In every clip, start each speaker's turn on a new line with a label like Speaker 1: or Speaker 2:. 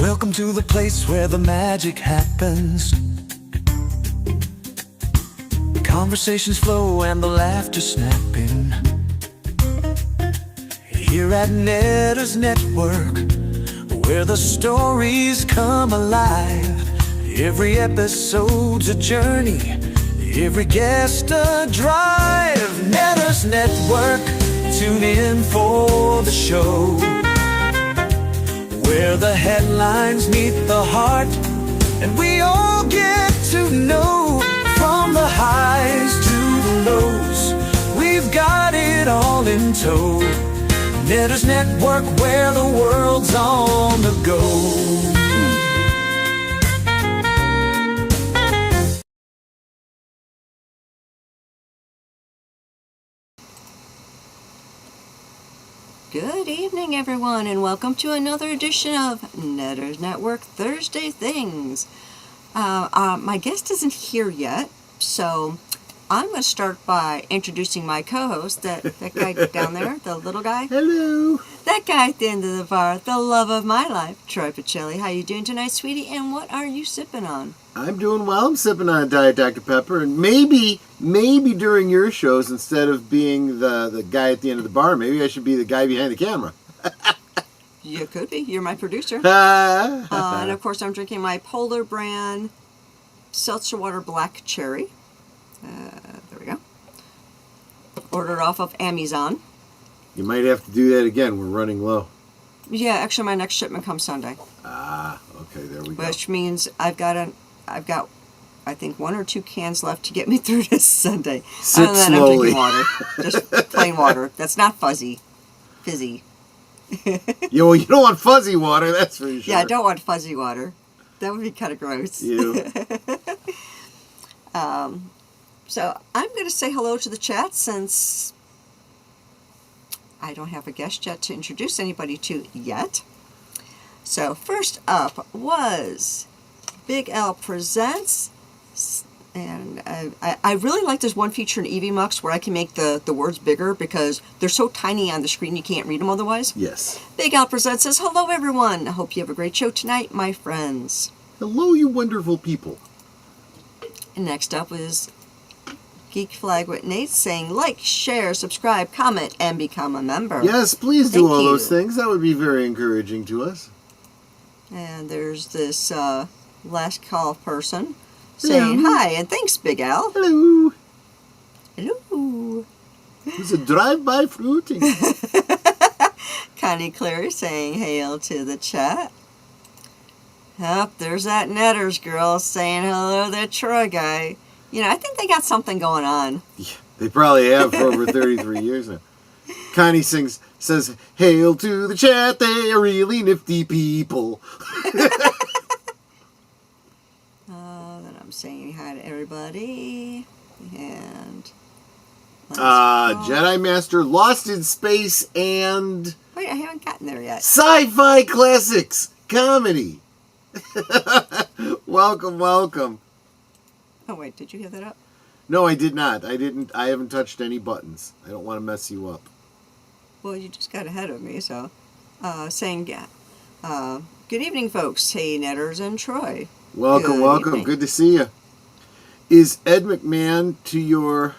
Speaker 1: Welcome to the place where the magic happens. Conversations flow and the laughter snapping. Here at Netter's Network, where the stories come alive. Every episode's a journey, every guest a drive. Netter's Network, tune in for the show, where the headlines meet the heart, and we all get to know. From the highs to the lows, we've got it all in tow. Netter's Network, where the world's on the go.
Speaker 2: Good evening, everyone, and welcome to another edition of Netter's Network Thursday Things. My guest isn't here yet, so I'm going to start by introducing my co-host, that guy down there, the little guy.
Speaker 3: Hello.
Speaker 2: That guy at the end of the bar, the love of my life, Troy Pacelli. How you doing tonight, sweetie, and what are you sipping on?
Speaker 3: I'm doing well. I'm sipping on Diet Dr. Pepper, and maybe during your shows, instead of being the guy at the end of the bar, maybe I should be the guy behind the camera.
Speaker 2: You could be. You're my producer. And of course, I'm drinking my Polar brand seltzer water black cherry. There we go. Ordered off of Amazon.
Speaker 3: You might have to do that again. We're running low.
Speaker 2: Yeah, actually, my next shipment comes Sunday.
Speaker 3: Okay, there we go.
Speaker 2: Which means I've got I think 1 or 2 cans left to get me through this Sunday.
Speaker 3: Sip
Speaker 2: Other than
Speaker 3: slowly.
Speaker 2: I'm drinking water, just plain water. That's not fizzy.
Speaker 3: Yeah, well, you don't want fuzzy water, that's for sure.
Speaker 2: Yeah, I don't want fuzzy water. That would be kind of gross.
Speaker 3: You.
Speaker 2: So I'm going to say hello to the chat since I don't have a guest yet to introduce anybody to yet. So first up was Big L Presents, and I really like this one feature in EVMux where I can make the words bigger because they're so tiny on the screen you can't read them otherwise.
Speaker 3: Yes.
Speaker 2: Big L Presents says, hello everyone. I hope you have a great show tonight, my friends.
Speaker 3: Hello, you wonderful people.
Speaker 2: And next up is Geek Flag with Nate saying, like, share, subscribe, comment, and become a member.
Speaker 3: Yes, please do
Speaker 2: Thank
Speaker 3: all
Speaker 2: you.
Speaker 3: those things. That would be very encouraging to us.
Speaker 2: And there's this last call person saying, hi, and thanks, Big Al.
Speaker 3: Hello.
Speaker 2: Hello.
Speaker 3: It's a drive-by fruiting.
Speaker 2: Connie Cleary saying, hail to the chat. Yep, there's that Netters girl saying hello to that Troy guy. You know, I think they got something going on.
Speaker 3: Yeah, they probably have for over 33 years now. Connie says, hail to the chat, they are really nifty people.
Speaker 2: Then I'm saying hi to everybody. And
Speaker 3: Jedi Master, Lost in Space, and
Speaker 2: wait, I haven't gotten there yet.
Speaker 3: Sci-Fi Classics Comedy. Welcome, welcome.
Speaker 2: Oh wait, did you hear that up?
Speaker 3: No, I did not. I haven't touched any buttons. I don't want to mess you up.
Speaker 2: Well, you just got ahead of me, so saying good evening, folks. Hey, Netters and Troy.
Speaker 3: Welcome,
Speaker 2: Good
Speaker 3: welcome.
Speaker 2: evening.
Speaker 3: Good to see you. Is Ed McMahon to your...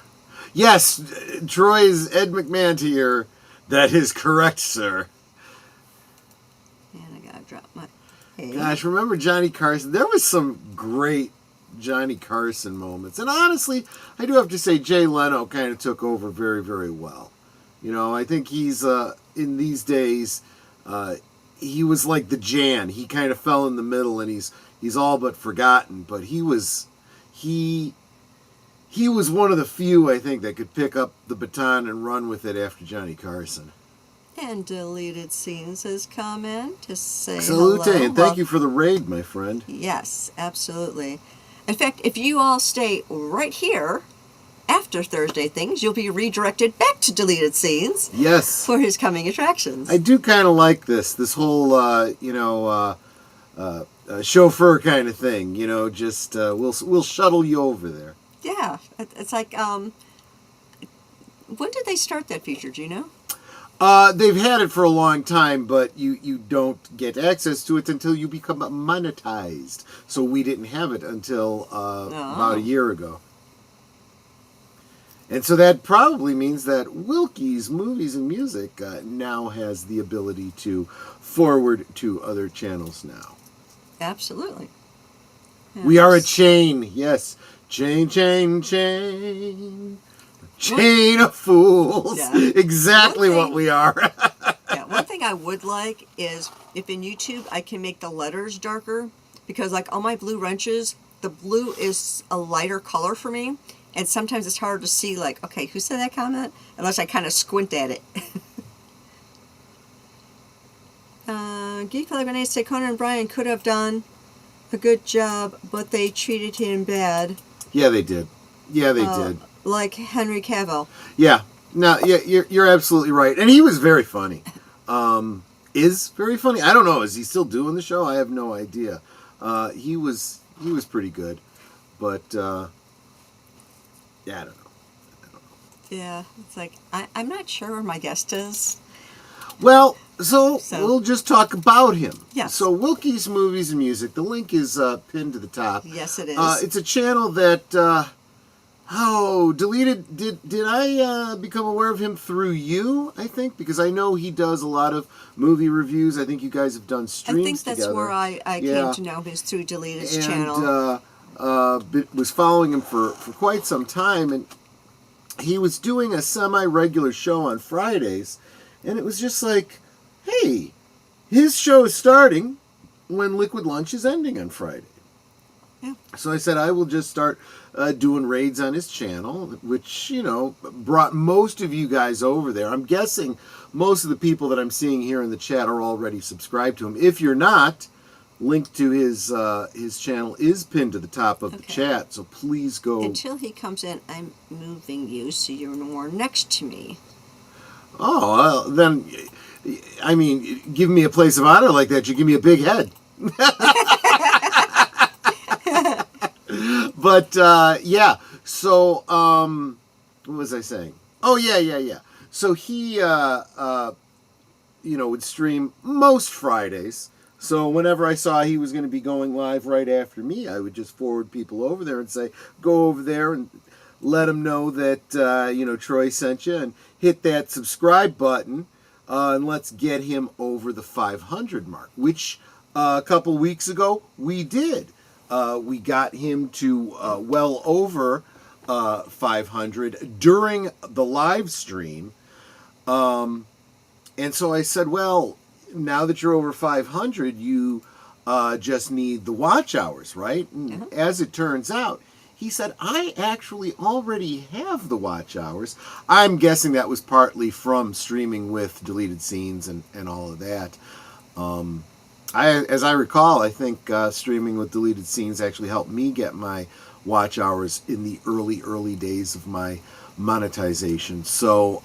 Speaker 3: Yes, Troy is Ed McMahon to your... That is correct, sir.
Speaker 2: And I gotta drop my... Hey.
Speaker 3: Gosh, remember Johnny Carson? There was some great Johnny Carson moments. And honestly, I do have to say Jay Leno kind of took over very, very well. You know, I think he's, in these days, he was like the Jan. He kind of fell in the middle and he's all but forgotten. But he was one of the few, I think, that could pick up the baton and run with it after Johnny Carson.
Speaker 2: And Deleted Scenes has come in to say
Speaker 3: Salute,
Speaker 2: hello.
Speaker 3: and thank you for the raid, my friend.
Speaker 2: Yes, absolutely. In fact, if you all stay right here after Thursday Things, you'll be redirected back to Deleted Scenes.
Speaker 3: Yes.
Speaker 2: For his coming attractions.
Speaker 3: I do kind of like this whole, chauffeur kind of thing. You know, just we'll shuttle you over there.
Speaker 2: Yeah, It's like, when did they start that feature? Do you know?
Speaker 3: They've had it for a long time, but you don't get access to it until you become monetized. So we didn't have it until about a year ago. And so that probably means that Wilky's Movies and Music now has the ability to forward to other channels now.
Speaker 2: Absolutely. Yes.
Speaker 3: We are a chain, yes. Chain, chain, chain. Chain of fools. Yeah. Exactly what we are.
Speaker 2: Yeah, one thing I would like is if in YouTube I can make the letters darker, because like all my blue wrenches, the blue is a lighter color for me, and sometimes it's hard to see, like, okay, who said that comment? Unless I kind of squint at it. Geek 5 say Conan and Brian could have done a good job, but they treated him bad.
Speaker 3: Yeah, they did. Yeah, they did.
Speaker 2: Like Henry Cavill.
Speaker 3: Yeah. No, yeah, you're absolutely right. And he was very funny. Is very funny. I don't know. Is he still doing the show? I have no idea. He was pretty good. But, yeah, I don't know.
Speaker 2: Yeah, it's like, I'm not sure where my guest is.
Speaker 3: Well, so we'll just talk about him.
Speaker 2: Yes.
Speaker 3: So Wilky's Movies and Music, the link is pinned to the top.
Speaker 2: Yes, it is.
Speaker 3: It's a channel that, deleted. Did I become aware of him through you, I think? Because I know he does a lot of movie reviews. I think you guys have done streams
Speaker 2: I think that's
Speaker 3: together.
Speaker 2: where I came to know him, is through Deleted's channel.
Speaker 3: Was following him for quite some time, and he was doing a semi-regular show on Fridays, and it was just like, hey, his show is starting when Liquid Lunch is ending on Friday.
Speaker 2: Yeah.
Speaker 3: So I said I will just start doing raids on his channel, which, brought most of you guys over there. I'm guessing most of the people that I'm seeing here in the chat are already subscribed to him. If you're not, link to his channel is pinned to the top of the chat, so please go.
Speaker 2: Until he comes in, I'm moving you so you're more next to me.
Speaker 3: Oh, well, then, I mean, give me a place of honor like that, you give me a big head. But, yeah, so, what was I saying? Oh, yeah. So he, would stream most Fridays. So whenever I saw he was going to be going live right after me, I would just forward people over there and say, go over there and let them know that, Troy sent you, and hit that subscribe button, and let's get him over the 500 mark, which a couple weeks ago we did. We got him to well over 500 during the live stream. And so I said, well, now that you're over 500, you just need the watch hours, right? And as it turns out, he said, I actually already have the watch hours. I'm guessing that was partly from streaming with deleted scenes and all of that. As I recall, I think streaming with deleted scenes actually helped me get my watch hours in the early days of my monetization. So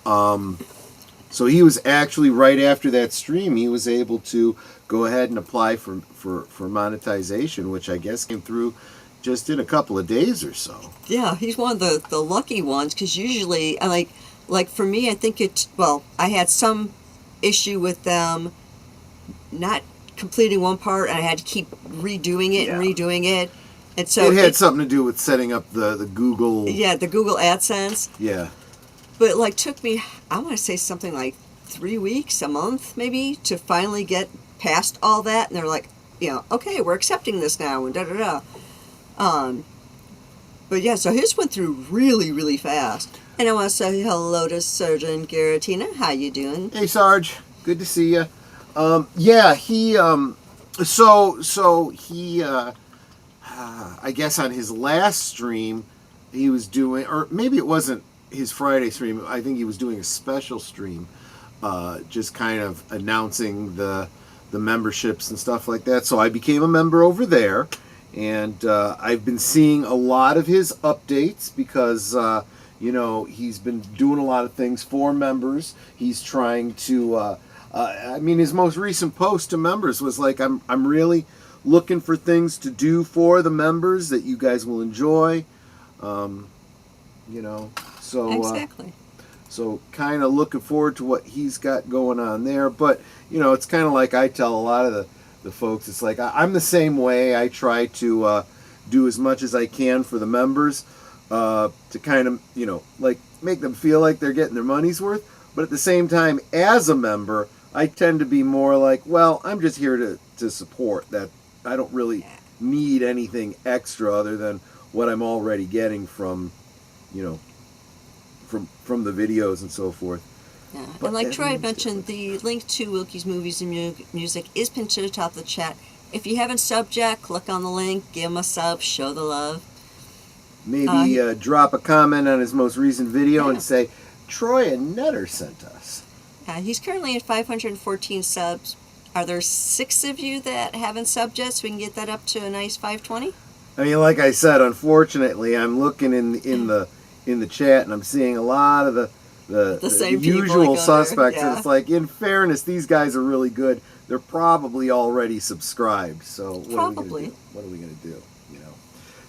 Speaker 3: he was actually, right after that stream, he was able to go ahead and apply for monetization, which I guess came through just in a couple of days or so.
Speaker 2: Yeah, he's one of the lucky ones, because usually, like for me, I think I had some issue with them not completing one part, and I had to keep redoing it and redoing it. And so
Speaker 3: it had something to do with setting up the Google...
Speaker 2: Yeah, the Google AdSense.
Speaker 3: Yeah.
Speaker 2: But it took me, I want to say something like 3 weeks, a month maybe, to finally get past all that. And they're like, okay, we're accepting this now, and da-da-da. But yeah, so his went through really, really fast. And I want to say hello to Sergeant Garatina. How you doing?
Speaker 3: Hey, Sarge. Good to see you. Yeah, he, so he, I guess on his last stream, he was doing, or maybe it wasn't his Friday stream, I think he was doing a special stream, just kind of announcing the memberships and stuff like that. So I became a member over there, and I've been seeing a lot of his updates because, he's been doing a lot of things for members. He's trying to, his most recent post to members was like, I'm really looking for things to do for the members that you guys will enjoy. you know. So
Speaker 2: Exactly.
Speaker 3: so kind of looking forward to what he's got going on there. But, you know, it's kind of like I tell a lot of the folks, it's like I'm the same way. I try to do as much as I can for the members to kind of, you know, like make them feel like they're getting their money's worth. But at the same time, as a member, I tend to be more like, well, I'm just here to support. That I don't really need anything extra other than what I'm already getting from, you know, from the videos and so forth.
Speaker 2: Yeah.
Speaker 3: But
Speaker 2: And like Troy had
Speaker 3: everyone's
Speaker 2: mentioned, the link to Wilky's movies and music is pinned to the top of the chat. If you haven't subbed yet, click on the link, give him a sub, show the love.
Speaker 3: Maybe drop a comment on his most recent video
Speaker 2: Yeah.
Speaker 3: and say, Troy and Nutter sent us.
Speaker 2: He's currently at 514 subs. Are there 6 of you that haven't subbed yet, so we can get that up to a nice 520?
Speaker 3: I mean, like I said, unfortunately, I'm looking in the chat and I'm seeing a lot of the
Speaker 2: same people
Speaker 3: usual
Speaker 2: go there,
Speaker 3: suspects.
Speaker 2: yeah.
Speaker 3: And it's like, in fairness, these guys are really good. They're probably already subscribed. So
Speaker 2: Probably.
Speaker 3: what are we gonna do? You know,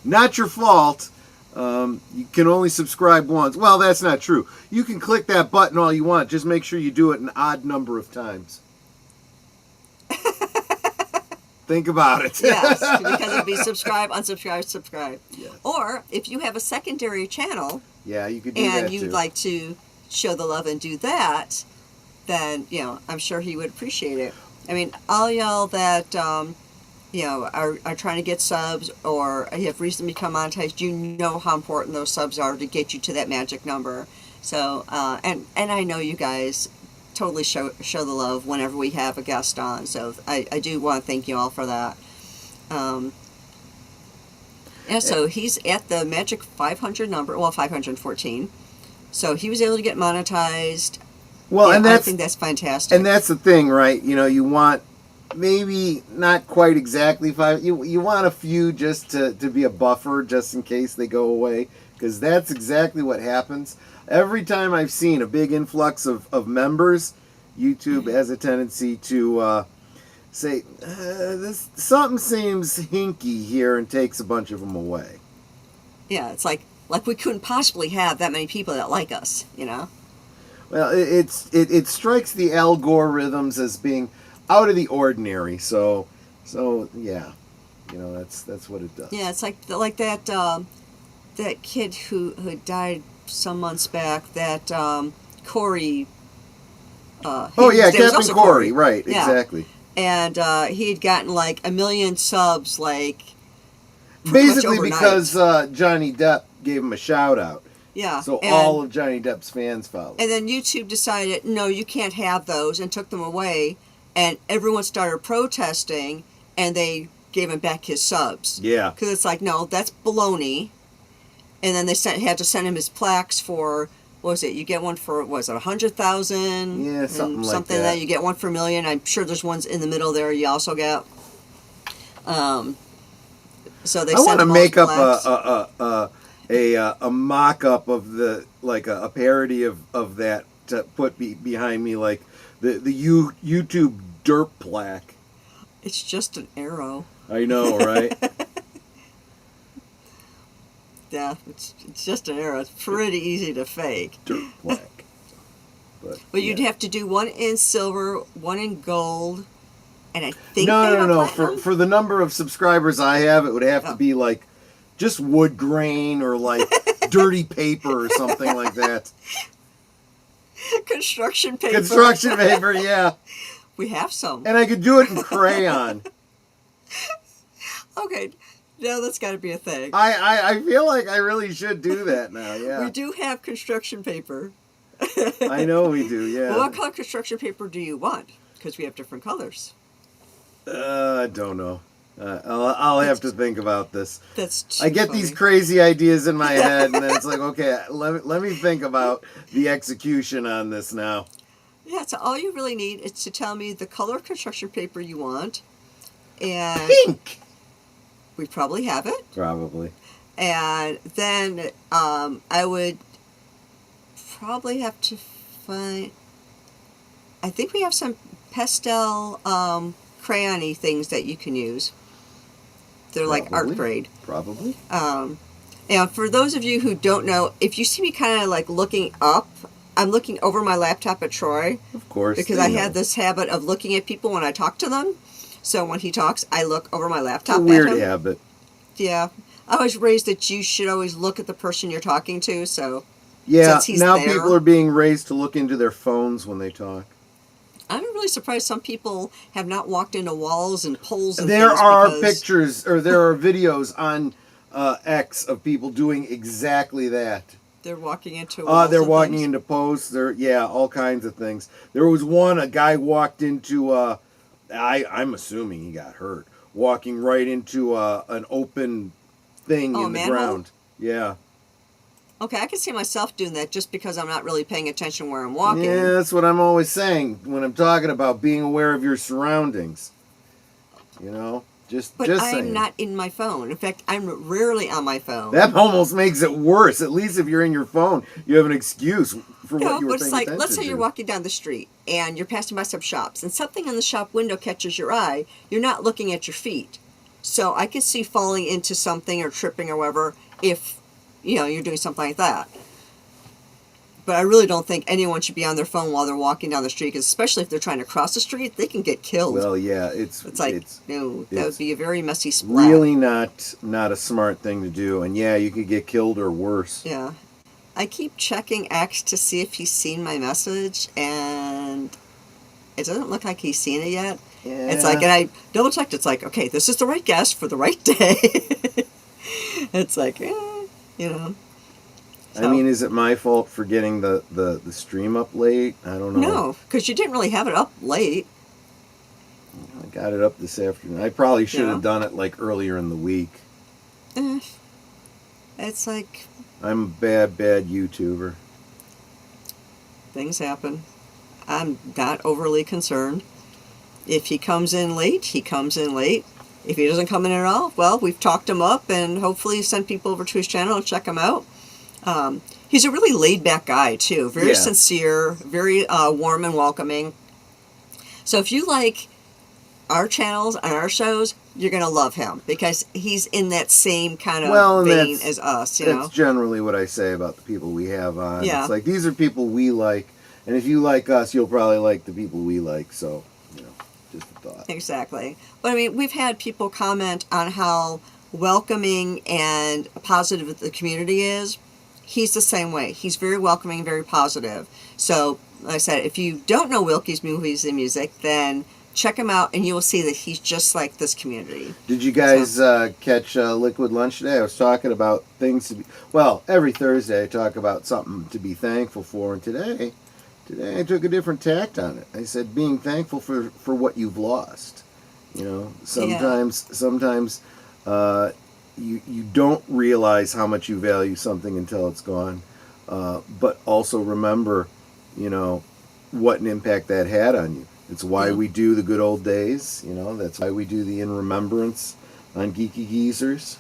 Speaker 3: not your fault. You can only subscribe once. Well, that's not true. You can click that button all you want. Just make sure you do it an odd number of times. Think about it.
Speaker 2: Yes, because it'd be subscribe, unsubscribe, subscribe.
Speaker 3: Yes.
Speaker 2: Or if you have a secondary channel
Speaker 3: Yeah, you could do that
Speaker 2: and
Speaker 3: too.
Speaker 2: you'd like to show the love and do that, then, you know, I'm sure he would appreciate it. I mean, all y'all that, you know, are trying to get subs or have recently become monetized, you know how important those subs are to get you to that magic number. So, and I know you guys totally show the love whenever we have a guest on. So I do want to thank you all for that. Yeah, so he's at the magic 500 number, well, 514. So he was able to get monetized.
Speaker 3: Well,
Speaker 2: Yeah,
Speaker 3: and
Speaker 2: I
Speaker 3: that's
Speaker 2: think that's fantastic.
Speaker 3: and that's the thing, right? You know, you want maybe not quite exactly 5. You want a few just to be a buffer, just in case they go away, because that's exactly what happens. Every time I've seen a big influx of members, YouTube has a tendency to say, this something seems hinky here, and takes a bunch of them away.
Speaker 2: Yeah, it's like we couldn't possibly have that many people that like us, you know?
Speaker 3: Well, it strikes the algorithms as being out of the ordinary. So yeah, you know, that's what it does.
Speaker 2: Yeah, it's like that that kid who died some months back, that Corey.
Speaker 3: Oh yeah,
Speaker 2: his name was
Speaker 3: Captain
Speaker 2: also
Speaker 3: Corey, right?
Speaker 2: Yeah.
Speaker 3: Exactly.
Speaker 2: And he had gotten like 1 million subs, like pretty much
Speaker 3: Basically,
Speaker 2: overnight.
Speaker 3: because Johnny Depp gave him a shout out.
Speaker 2: Yeah.
Speaker 3: So
Speaker 2: and,
Speaker 3: all of Johnny Depp's fans followed.
Speaker 2: And then YouTube decided, no, you can't have those, and took them away. And everyone started protesting, and they gave him back his subs.
Speaker 3: Yeah.
Speaker 2: Because it's like, no, that's baloney. And then they had to send him his plaques for, what was it? You get one for, was it 100,000?
Speaker 3: Yeah, something like
Speaker 2: something
Speaker 3: that.
Speaker 2: You get one for 1 million. I'm sure there's ones in the middle there you also get. So they
Speaker 3: I
Speaker 2: sent
Speaker 3: want to
Speaker 2: him
Speaker 3: make
Speaker 2: all
Speaker 3: up
Speaker 2: plaques.
Speaker 3: a mock up of the, like a parody of that to put behind me, like the YouTube derp plaque.
Speaker 2: It's just an arrow.
Speaker 3: I know, right?
Speaker 2: Yeah, it's just an arrow. It's pretty easy to fake.
Speaker 3: Derp plaque.
Speaker 2: But you'd
Speaker 3: yeah.
Speaker 2: have to do one in silver, one in gold, and I think
Speaker 3: No.
Speaker 2: platinum.
Speaker 3: For the number of subscribers I have, it would have to
Speaker 2: Oh.
Speaker 3: be like just wood grain or like dirty paper or something like that.
Speaker 2: Construction paper.
Speaker 3: Construction paper, yeah.
Speaker 2: We have some.
Speaker 3: And I could do it in crayon.
Speaker 2: Okay, now that's got to be a thing.
Speaker 3: I feel like I really should do that now, yeah.
Speaker 2: We do have construction paper.
Speaker 3: I know we do, yeah.
Speaker 2: Well, what color construction paper do you want? Because we have different colors.
Speaker 3: I don't know. I'll have to think about this.
Speaker 2: That's too
Speaker 3: I get
Speaker 2: funny.
Speaker 3: these crazy ideas in my head, and then it's like, okay, let me think about the execution on this now.
Speaker 2: Yeah, so all you really need is to tell me the color of construction paper you want. And
Speaker 3: Pink!
Speaker 2: we probably have it.
Speaker 3: Probably.
Speaker 2: And then I would probably have to find... I think we have some pastel crayon-y things that you can use. They're like art
Speaker 3: Probably.
Speaker 2: grade.
Speaker 3: Probably.
Speaker 2: And for those of you who don't know, if you see me kind of like looking up, I'm looking over my laptop at Troy.
Speaker 3: Of course.
Speaker 2: Because I had this habit of looking at people when I talk to them. So when he talks, I look over my laptop
Speaker 3: It's a weird
Speaker 2: at him.
Speaker 3: habit.
Speaker 2: Yeah. I was raised that you should always look at the person you're talking to, so
Speaker 3: Yeah,
Speaker 2: since he's
Speaker 3: now
Speaker 2: there,
Speaker 3: people are being raised to look into their phones when they talk.
Speaker 2: I'm really surprised some people have not walked into walls and poles and
Speaker 3: There
Speaker 2: things
Speaker 3: are
Speaker 2: because
Speaker 3: pictures, or there are videos on X of people doing exactly that.
Speaker 2: they're walking into walls
Speaker 3: They're
Speaker 2: and
Speaker 3: walking
Speaker 2: things.
Speaker 3: into posts. All kinds of things. There was a guy walked into, I'm assuming he got hurt, walking right into an open thing in the
Speaker 2: manhole?
Speaker 3: ground. Yeah.
Speaker 2: Okay, I can see myself doing that just because I'm not really paying attention where I'm walking.
Speaker 3: Yeah, that's what I'm always saying when I'm talking about being aware of your surroundings. You know,
Speaker 2: But
Speaker 3: just
Speaker 2: I'm
Speaker 3: saying.
Speaker 2: not in my phone. In fact, I'm rarely on my phone.
Speaker 3: That almost makes it worse. At least if you're in your phone, you have an excuse for what you were
Speaker 2: but it's
Speaker 3: paying
Speaker 2: like,
Speaker 3: attention
Speaker 2: let's say
Speaker 3: to.
Speaker 2: you're walking down the street and you're passing by some shops and something in the shop window catches your eye. You're not looking at your feet. So I can see falling into something or tripping or whatever if, you're doing something like that. But I really don't think anyone should be on their phone while they're walking down the street, 'cause especially if they're trying to cross the street, they can get killed.
Speaker 3: Well, yeah,
Speaker 2: it's like, no, that would be a very messy splat.
Speaker 3: really not a smart thing to do. And yeah, you could get killed or worse.
Speaker 2: Yeah. I keep checking X to see if he's seen my message, and it doesn't look like he's seen it yet.
Speaker 3: Yeah.
Speaker 2: It's like, and I double checked, it's like, okay, this is the right guest for the right day. It's like,
Speaker 3: I mean, is it my fault for getting the stream up late? I don't know.
Speaker 2: No, because you didn't really have it up late.
Speaker 3: I got it up this afternoon. I probably should
Speaker 2: Yeah.
Speaker 3: have done it like earlier in the week.
Speaker 2: It's like,
Speaker 3: I'm a bad YouTuber.
Speaker 2: things happen. I'm not overly concerned. If he comes in late, he comes in late. If he doesn't come in at all, well, we've talked him up and hopefully send people over to his channel and check him out. He's a really laid-back guy, too. Very sincere, very warm and welcoming. So if you like our channels and our shows, you're going to love him because he's in that same kind of vein as us,
Speaker 3: That's generally what I say about the people we have on.
Speaker 2: Yeah.
Speaker 3: It's like, these are people we like, and if you like us, you'll probably like the people we like, so, just a thought.
Speaker 2: Exactly. But I mean, we've had people comment on how welcoming and positive the community is. He's the same way. He's very welcoming, very positive. So, like I said, if you don't know Wilky's Movies and Music, then check him out and you will see that he's just like this community.
Speaker 3: Did you guys catch Liquid Lunch today? I was talking about things to be... Well, every Thursday I talk about something to be thankful for, and today I took a different tact on it. I said being thankful for what you've lost. Sometimes you don't realize how much you value something until it's gone. But also remember, what an impact that had on you. It's why we do the good old days. That's why we do the In Remembrance on Geeky Geezers.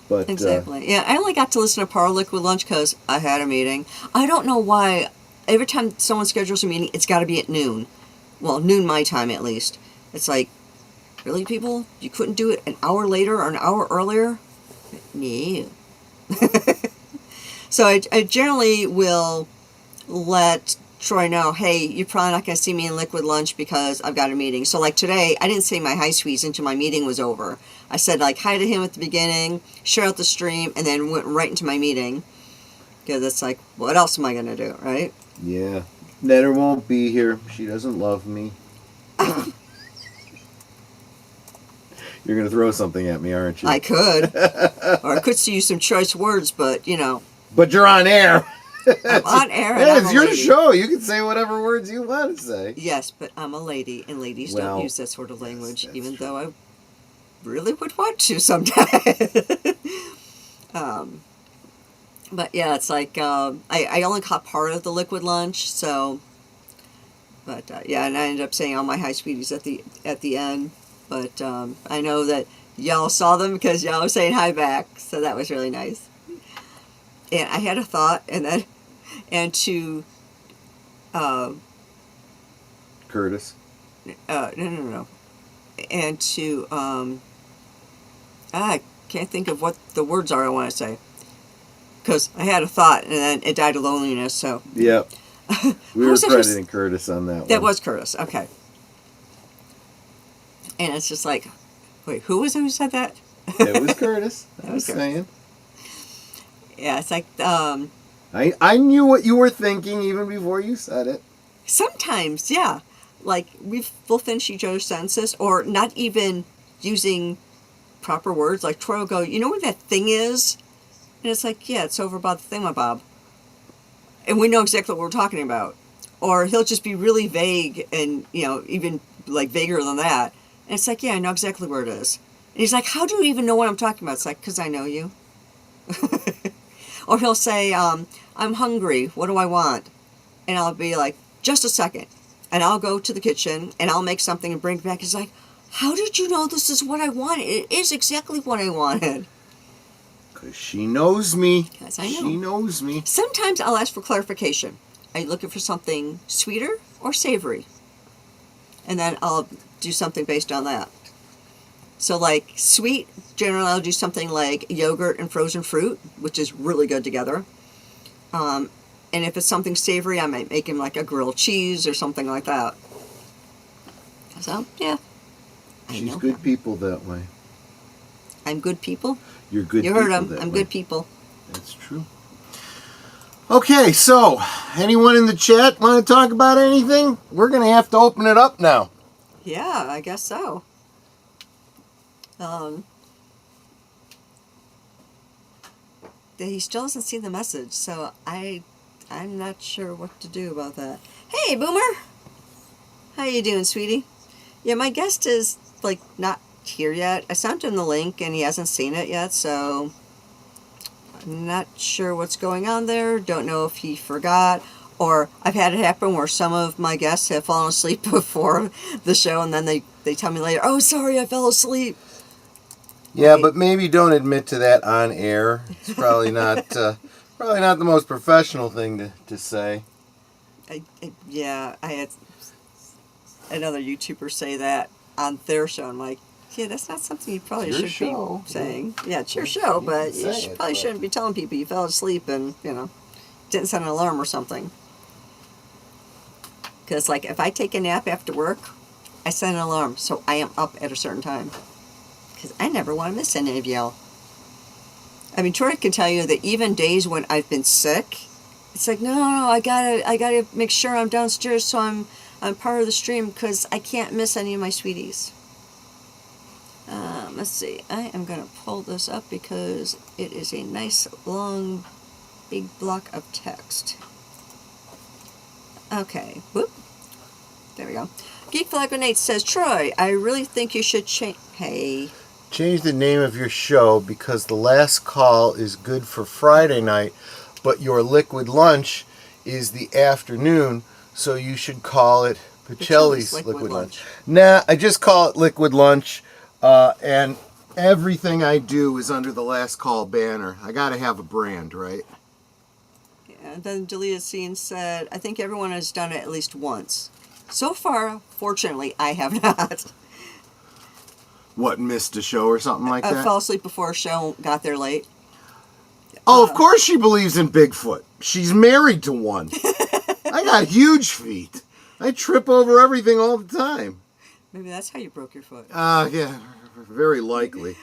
Speaker 3: But
Speaker 2: Exactly. Yeah, I only got to listen to part of Liquid Lunch because I had a meeting. I don't know why. Every time someone schedules a meeting, it's got to be at noon. Well, noon my time at least. It's like, really, people? You couldn't do it an hour later or an hour earlier? No. So I generally will let Troy know, hey, you're probably not going to see me in Liquid Lunch because I've got a meeting. So like today, I didn't say my hi sweets until my meeting was over. I said like hi to him at the beginning, share out the stream, and then went right into my meeting. Because it's like, what else am I going to do, right?
Speaker 3: yeah, Netter won't be here. She doesn't love me. You're going to throw something at me, aren't you?
Speaker 2: I could. Or I could use some choice words, but,
Speaker 3: But you're on air.
Speaker 2: I'm on air and
Speaker 3: Yeah,
Speaker 2: I'm
Speaker 3: it's
Speaker 2: a
Speaker 3: your
Speaker 2: lady.
Speaker 3: show. You can say whatever words you want to say.
Speaker 2: Yes, but I'm a lady, and ladies
Speaker 3: Well,
Speaker 2: don't use that sort of language,
Speaker 3: that's
Speaker 2: even
Speaker 3: true.
Speaker 2: though I really would want to sometime. But yeah, it's like, I only caught part of the Liquid Lunch, so, but yeah, and I ended up saying all my high sweeties at the end, but I know that y'all saw them because y'all were saying hi back, so that was really nice. And I had a thought, and to
Speaker 3: Curtis.
Speaker 2: no. And to, can't think of what the words are I want to say. Because I had a thought, and then it died of loneliness, so.
Speaker 3: Yep. We were crediting Curtis on that one.
Speaker 2: That was Curtis, okay. And it's just like, wait, who was it who said that?
Speaker 3: It was Curtis. I was saying.
Speaker 2: Yeah, it's like,
Speaker 3: I knew what you were thinking even before you said it.
Speaker 2: sometimes, yeah. Like, we'll finish each other's sentences, or not even using proper words. Like, Troy will go, you know where that thing is? And it's like, yeah, it's over by the thingamabob. And we know exactly what we're talking about. Or he'll just be really vague and, even, like, vaguer than that. And it's like, yeah, I know exactly where it is. And he's like, how do you even know what I'm talking about? It's like, because I know you. Or he'll say, I'm hungry. What do I want? And I'll be like, just a second. And I'll go to the kitchen and I'll make something and bring it back. He's like, how did you know this is what I wanted? It is exactly what I wanted.
Speaker 3: Because she knows me.
Speaker 2: Yes, I know.
Speaker 3: She knows me.
Speaker 2: Sometimes I'll ask for clarification. Are you looking for something sweeter or savory? And then I'll do something based on that. So like sweet, generally I'll do something like yogurt and frozen fruit, which is really good together. And if it's something savory, I might make him like a grilled cheese or something like that. So, yeah.
Speaker 3: She's good people that way.
Speaker 2: I'm good people?
Speaker 3: You're good
Speaker 2: you
Speaker 3: people.
Speaker 2: You heard him.
Speaker 3: That
Speaker 2: I'm
Speaker 3: way.
Speaker 2: good people.
Speaker 3: That's true. Okay, so anyone in the chat want to talk about anything? We're going to have to open it up now.
Speaker 2: Yeah, I guess so. He still hasn't seen the message, so I'm not sure what to do about that. Hey, Boomer! How you doing, sweetie? Yeah, my guest is, like, not here yet. I sent him the link, and he hasn't seen it yet, so I'm not sure what's going on there. Don't know if he forgot, or I've had it happen where some of my guests have fallen asleep before the show, and then they tell me later, oh, sorry, I fell asleep.
Speaker 3: Yeah, but maybe don't admit to that on air. It's probably not the most professional thing to say.
Speaker 2: I had another YouTuber say that on their show. I'm like, yeah, that's not something you probably should be saying. Yeah, it's your show, but you probably shouldn't be telling people you fell asleep and, didn't set an alarm or something. Because, like, if I take a nap after work, I set an alarm, so I am up at a certain time. Because I never want to miss any of y'all. I mean, Troy can tell you that even days when I've been sick, it's like, no, I gotta make sure I'm downstairs so I'm part of the stream because I can't miss any of my sweeties. Let's see. I am gonna pull this up because it is a nice long, big block of text. Okay. Whoop. There we go. Geek Flag Grenade says, Troy, I really think you should change. Hey.
Speaker 3: Change the name of your show because the last call is good for Friday night, but your liquid lunch is the afternoon, so you should call it Pacelli's liquid lunch. Nah, I just call it liquid lunch, and everything I do is under the last call banner. I gotta have a brand, right?
Speaker 2: Yeah, and then Delia Scene said, I think everyone has done it at least once. So far, fortunately, I have not.
Speaker 3: What, missed a show or something like that?
Speaker 2: I fell asleep before a show, got there late.
Speaker 3: Oh, of course she believes in Bigfoot. She's married to one. I got huge feet. I trip over everything all the time.
Speaker 2: Maybe that's how you broke your foot.
Speaker 3: Yeah, very likely.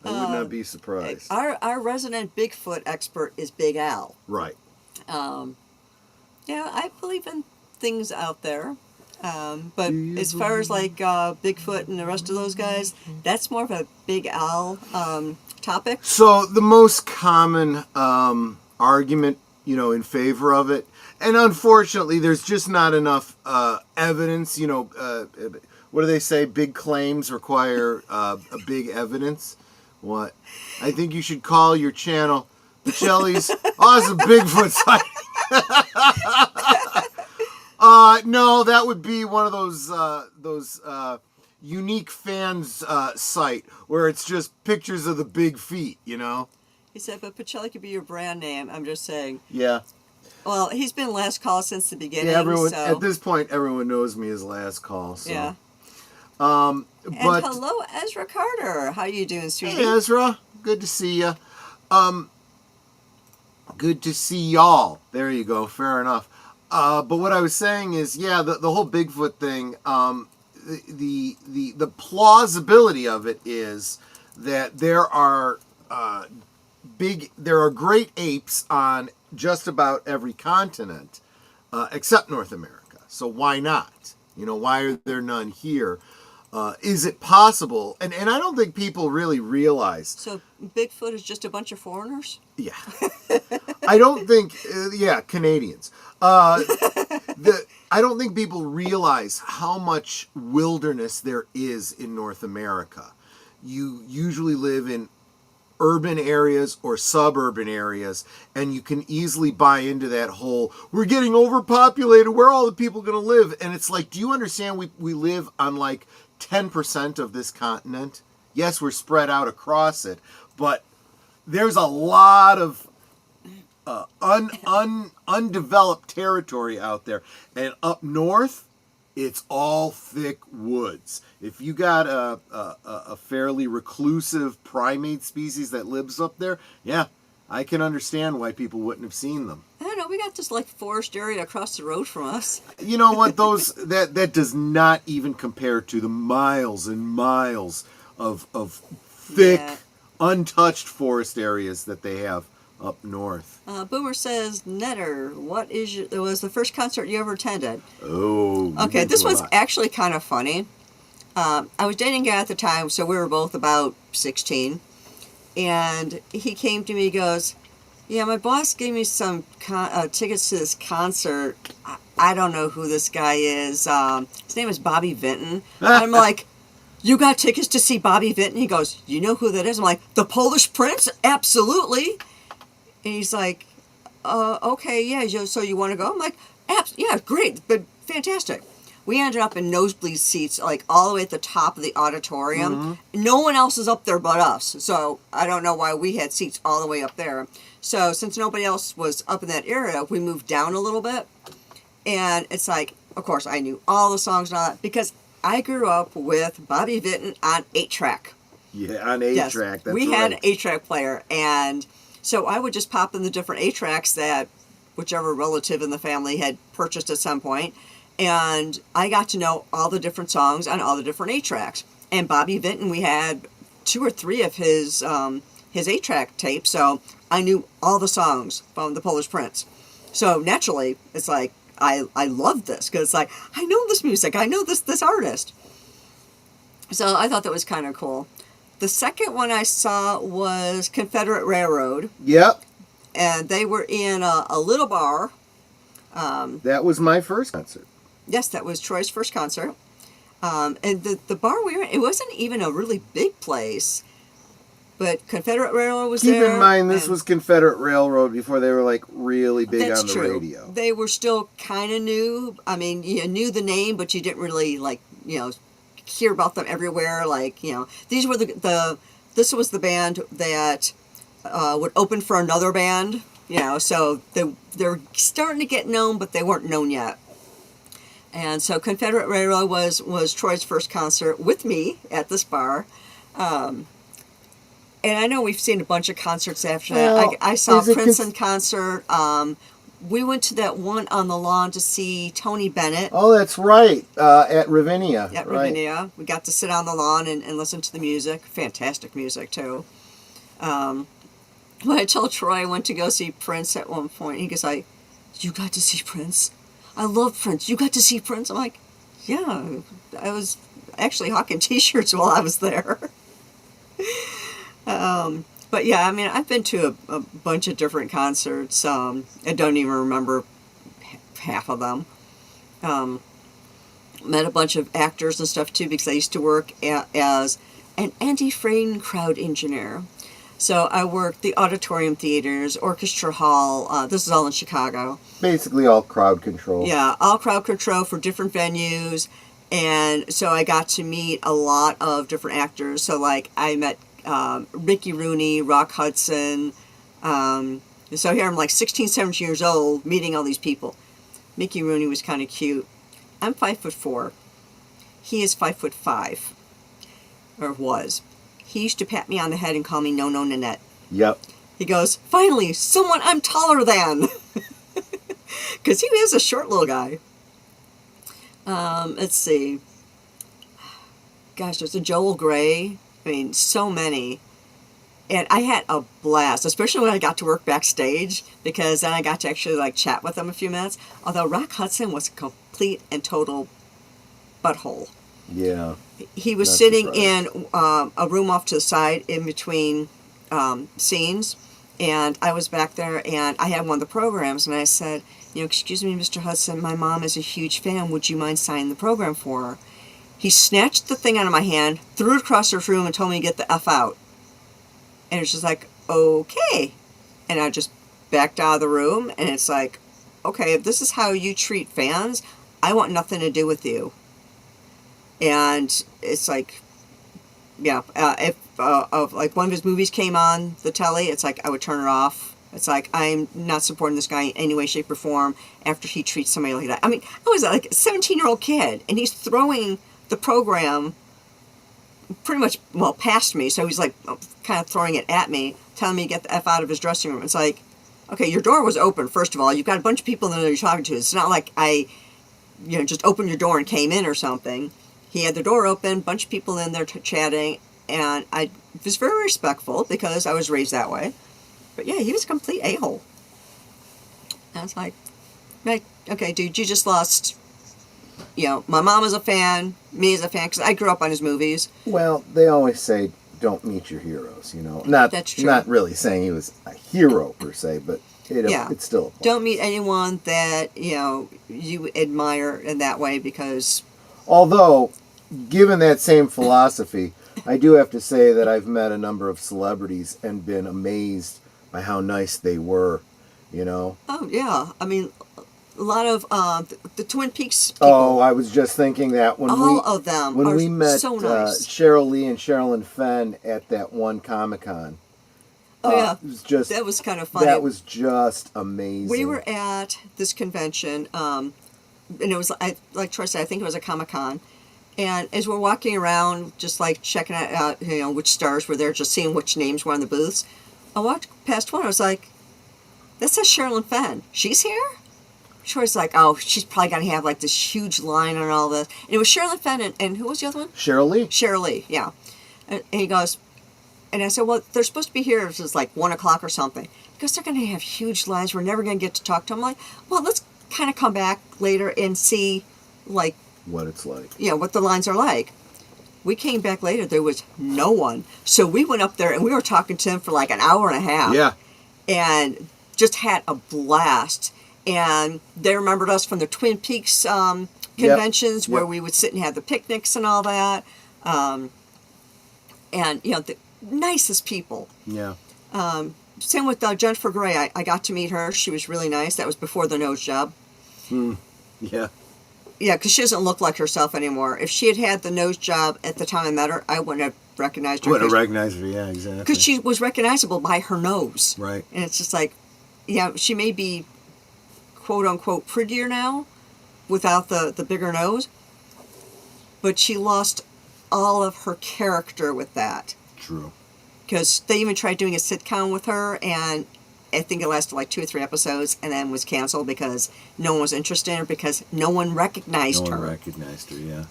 Speaker 3: I would not be surprised.
Speaker 2: Our resident Bigfoot expert is Big Al.
Speaker 3: Right.
Speaker 2: Yeah, I believe in things out there. But as far as like Bigfoot and the rest of those guys, that's more of a Big Al topic.
Speaker 3: So the most common argument, in favor of it, and unfortunately, there's just not enough evidence. What do they say? Big claims require a big evidence. What? I think you should call your channel Pacelli's Awesome Bigfoot Site. No, that would be one of those unique fans site where it's just pictures of the big feet,
Speaker 2: He said, but Pacelli could be your brand name. I'm just saying.
Speaker 3: Yeah.
Speaker 2: Well, he's been last call since the beginning.
Speaker 3: Yeah,
Speaker 2: so.
Speaker 3: at this point, everyone knows me as Last Call. So.
Speaker 2: Yeah. And
Speaker 3: But
Speaker 2: hello, Ezra Carter. How you doing, sweetie?
Speaker 3: hey, Ezra, good to see you. Good to see y'all. There you go. Fair enough. But what I was saying is, yeah, the whole Bigfoot thing. The plausibility of it is that there are great apes on just about every continent, except North America. So why not? Why are there none here? Is it possible? And I don't think people really realize.
Speaker 2: So Bigfoot is just a bunch of foreigners?
Speaker 3: Yeah. I don't think, Canadians. I don't think people realize how much wilderness there is in North America. You usually live in urban areas or suburban areas, and you can easily buy into that whole, we're getting overpopulated, where are all the people going to live? And it's like, do you understand we live on like 10% of this continent? Yes, we're spread out across it, but there's a lot of undeveloped territory out there. And up north, it's all thick woods. If you got a fairly reclusive primate species that lives up there, yeah, I can understand why people wouldn't have seen them.
Speaker 2: I don't know, we got this like forest area across the road from us.
Speaker 3: You know what, that does not even compare to the miles and miles of thick, untouched forest areas that they have up north.
Speaker 2: Boomer says, Netter, it was the first concert you ever attended?
Speaker 3: Oh,
Speaker 2: okay, this one's actually kind of funny. I was dating a guy at the time, so we were both about 16. And he came to me, he goes, yeah, my boss gave me some tickets to this concert. I don't know who this guy is. His name is Bobby Vinton. I'm like, you got tickets to see Bobby Vinton? He goes, you know who that is? I'm like, the Polish Prince? Absolutely. And he's like, okay, yeah, so you want to go? I'm like, yeah, great, but fantastic. We ended up in nosebleed seats, like all the way at the top of the auditorium. Mm-hmm. No one else is up there but us. So I don't know why we had seats all the way up there. So since nobody else was up in that area, we moved down a little bit. And it's like, of course, I knew all the songs and all that because I grew up with Bobby Vinton on 8-track.
Speaker 3: Yeah, on 8-track,
Speaker 2: yes,
Speaker 3: that's
Speaker 2: we
Speaker 3: right.
Speaker 2: had an 8-track player. And so I would just pop in the different 8-tracks that whichever relative in the family had purchased at some point. And I got to know all the different songs on all the different 8-tracks. And Bobby Vinton, we had 2 or 3 of his 8-track tapes, so I knew all the songs from the Polish Prince. So naturally, it's like, I loved this, because it's like, I know this music, I know this artist. So I thought that was kind of cool. The second one I saw was Confederate Railroad.
Speaker 3: Yep.
Speaker 2: And they were in a little bar.
Speaker 3: That was my first concert.
Speaker 2: Yes, that was Troy's first concert. And the bar we were in, it wasn't even a really big place. But Confederate Railroad was there.
Speaker 3: Keep in mind, this was Confederate Railroad before they were like really big on the radio.
Speaker 2: They were still kind of new. I mean, you knew the name, but you didn't really hear about them everywhere. These were this was the band that would open for another band. So they're starting to get known, but they weren't known yet. And so Confederate Railroad was Troy's first concert with me at this bar. And I know we've seen a bunch of concerts after that. I saw a Prince in concert. We went to that one on the lawn to see Tony Bennett.
Speaker 3: Oh, that's right. At Ravinia.
Speaker 2: At Ravinia. We got to sit on the lawn and listen to the music. Fantastic music, too. When I told Troy I went to go see Prince at one point, he goes, you got to see Prince? I love Prince. You got to see Prince? I'm like, yeah. I was actually hawking T-shirts while I was there. But yeah, I mean, I've been to a bunch of different concerts. I don't even remember half of them. Met a bunch of actors and stuff too, because I used to work as an anti-frame crowd engineer. So I worked the auditorium theaters, orchestra hall. This is all in Chicago.
Speaker 3: Basically all crowd control.
Speaker 2: Yeah, all crowd control for different venues. And so I got to meet a lot of different actors. So I met Ricky Rooney, Rock Hudson. So here I'm 16, 17 years old meeting all these people. Mickey Rooney was kind of cute. I'm 5'4". He is 5'5", or was. He used to pat me on the head and call me No Nanette.
Speaker 3: Yep.
Speaker 2: He goes, finally, someone I'm taller than. Because he is a short little guy. Let's see. Gosh, there's a Joel Gray. I mean, so many. And I had a blast, especially when I got to work backstage, because then I got to actually like chat with them a few minutes. Although Rock Hudson was a complete and total butthole.
Speaker 3: Yeah.
Speaker 2: He was
Speaker 3: Not
Speaker 2: sitting
Speaker 3: surprised.
Speaker 2: in a room off to the side in between scenes, and I was back there, and I had one of the programs, and I said, excuse me, Mr. Hudson, my mom is a huge fan. Would you mind signing the program for her? He snatched the thing out of my hand, threw it across the room, and told me to get the F out. And it's just like, okay. And I just backed out of the room, and it's like, okay, if this is how you treat fans, I want nothing to do with you. And it's like, yeah, if like one of his movies came on the telly, it's like I would turn it off. It's like, I'm not supporting this guy in any way, shape, or form after he treats somebody like that. I mean, I was like a 17-year-old kid, and he's throwing the program pretty much, well, past me. So he's like kind of throwing it at me, telling me to get the F out of his dressing room. It's like, okay, your door was open, first of all. You've got a bunch of people in there you're talking to. It's not like I, just opened your door and came in or something. He had the door open, bunch of people in there chatting, and I was very respectful because I was raised that way. But yeah, he was a complete a-hole. I was like, okay, dude, you just lost, my mom is a fan, me as a fan, because I grew up on his movies.
Speaker 3: Well, they always say, don't meet your heroes, Not,
Speaker 2: That's true.
Speaker 3: Not really saying he was a hero, per se, but it's still a point.
Speaker 2: Don't meet anyone that, you admire in that way, because...
Speaker 3: Although, given that same philosophy, I do have to say that I've met a number of celebrities and been amazed by how nice they were,
Speaker 2: Oh, yeah. I mean, a lot of the Twin Peaks people.
Speaker 3: Oh, I was just thinking that when
Speaker 2: of them
Speaker 3: when
Speaker 2: are
Speaker 3: we met
Speaker 2: so nice.
Speaker 3: Cheryl Lee and Sherilyn Fenn at that one Comic-Con.
Speaker 2: Oh, yeah.
Speaker 3: It was just,
Speaker 2: that was kind of funny.
Speaker 3: That was just amazing.
Speaker 2: We were at this convention, and it was, like Troy said, I think it was a Comic-Con. And as we're walking around, just like checking out, which stars were there, just seeing which names were on the booths, I walked past one. I was like, that says Sherilyn Fenn. She's here? Troy's like, oh, she's probably going to have like this huge line and all this. And it was Sherilyn Fenn, and who was the other one?
Speaker 3: Cheryl Lee.
Speaker 2: Cheryl Lee, yeah. And he goes, and I said, well, they're supposed to be here. It was like 1 o'clock or something. Because they're going to have huge lines. We're never going to get to talk to them. I'm like, well, let's kind of come back later and see, like,
Speaker 3: what it's like.
Speaker 2: What the lines are like. We came back later. There was no one. So we went up there, and we were talking to him for like an hour and a half.
Speaker 3: Yeah.
Speaker 2: And just had a blast. And they remembered us from the Twin Peaks conventions where we would sit and have the picnics and all that. And, the nicest people.
Speaker 3: Yeah.
Speaker 2: Same with Jennifer Grey. I got to meet her. She was really nice. That was before the nose job.
Speaker 3: Yeah.
Speaker 2: Yeah, because she doesn't look like herself anymore. If she had had the nose job at the time I met her, I wouldn't have recognized her.
Speaker 3: Wouldn't have recognized her, yeah, exactly.
Speaker 2: Because she was recognizable by her nose.
Speaker 3: Right.
Speaker 2: And it's just like, she may be quote-unquote prettier now without the bigger nose, but she lost all of her character with that.
Speaker 3: True.
Speaker 2: Because they even tried doing a sitcom with her, and I think it lasted like 2 or 3 episodes and then was canceled because no one was interested in her because no one recognized her.
Speaker 3: No one recognized her, yeah.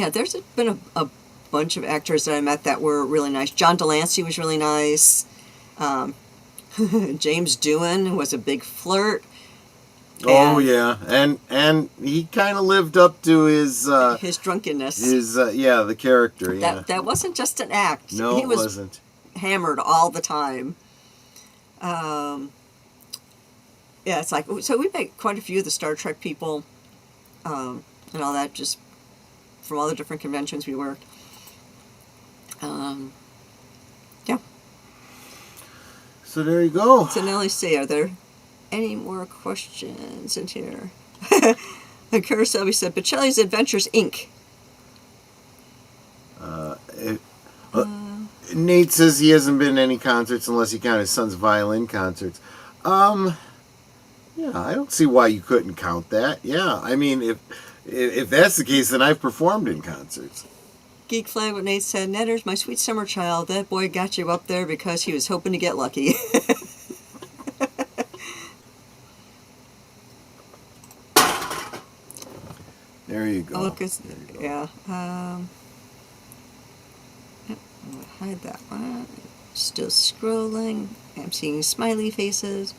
Speaker 2: There's been a bunch of actors that I met that were really nice. John Delancey was really nice. James Doohan was a big flirt.
Speaker 3: Oh, yeah. And he kind of lived up to his
Speaker 2: drunkenness.
Speaker 3: The character, yeah.
Speaker 2: That wasn't just an act.
Speaker 3: No,
Speaker 2: he
Speaker 3: it
Speaker 2: was
Speaker 3: wasn't.
Speaker 2: Hammered all the time. It's like, so we met quite a few of the Star Trek people and all that, just from all the different conventions we worked.
Speaker 3: So there you go.
Speaker 2: So now let's see, are there any more questions in here? And Selby said, Bocelli's Adventures, Inc.
Speaker 3: Nate says he hasn't been to any concerts unless he count his son's violin concerts. Yeah, I don't see why you couldn't count that. Yeah, I mean, If that's the case, then I've performed in concerts.
Speaker 2: Geek Flag with Nate said, Netters, my sweet summer child, that boy got you up there because he was hoping to get lucky.
Speaker 3: There you go.
Speaker 2: Look, yeah. Hide that one. Still scrolling. I'm seeing smiley faces.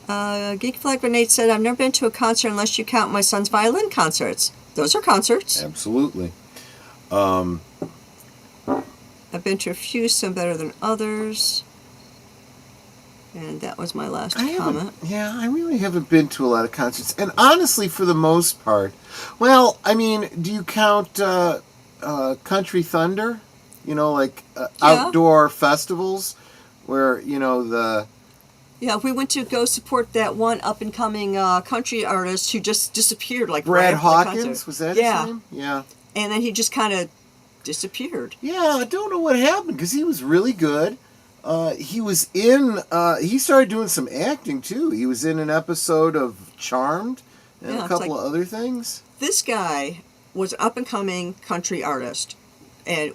Speaker 2: Geek Flag Grenade said, I've never been to a concert unless you count my son's violin concerts. Those are concerts.
Speaker 3: Absolutely.
Speaker 2: I've been to a few, some better than others. And that was my last comment.
Speaker 3: Yeah, I really haven't been to a lot of concerts. And honestly, for the most part, well, I mean, do you count Country Thunder? You know, like outdoor festivals where, you know, the...
Speaker 2: Yeah, we went to go support that one up-and-coming country artist who just disappeared. Like
Speaker 3: Brad
Speaker 2: right after the
Speaker 3: Hawkins?
Speaker 2: concert.
Speaker 3: Was that his name? Yeah.
Speaker 2: And then he just kind of disappeared.
Speaker 3: Yeah, I don't know what happened because he was really good. He was in... he started doing some acting, too. He was in an episode of Charmed and a couple of other things.
Speaker 2: This guy was an up-and-coming country artist. And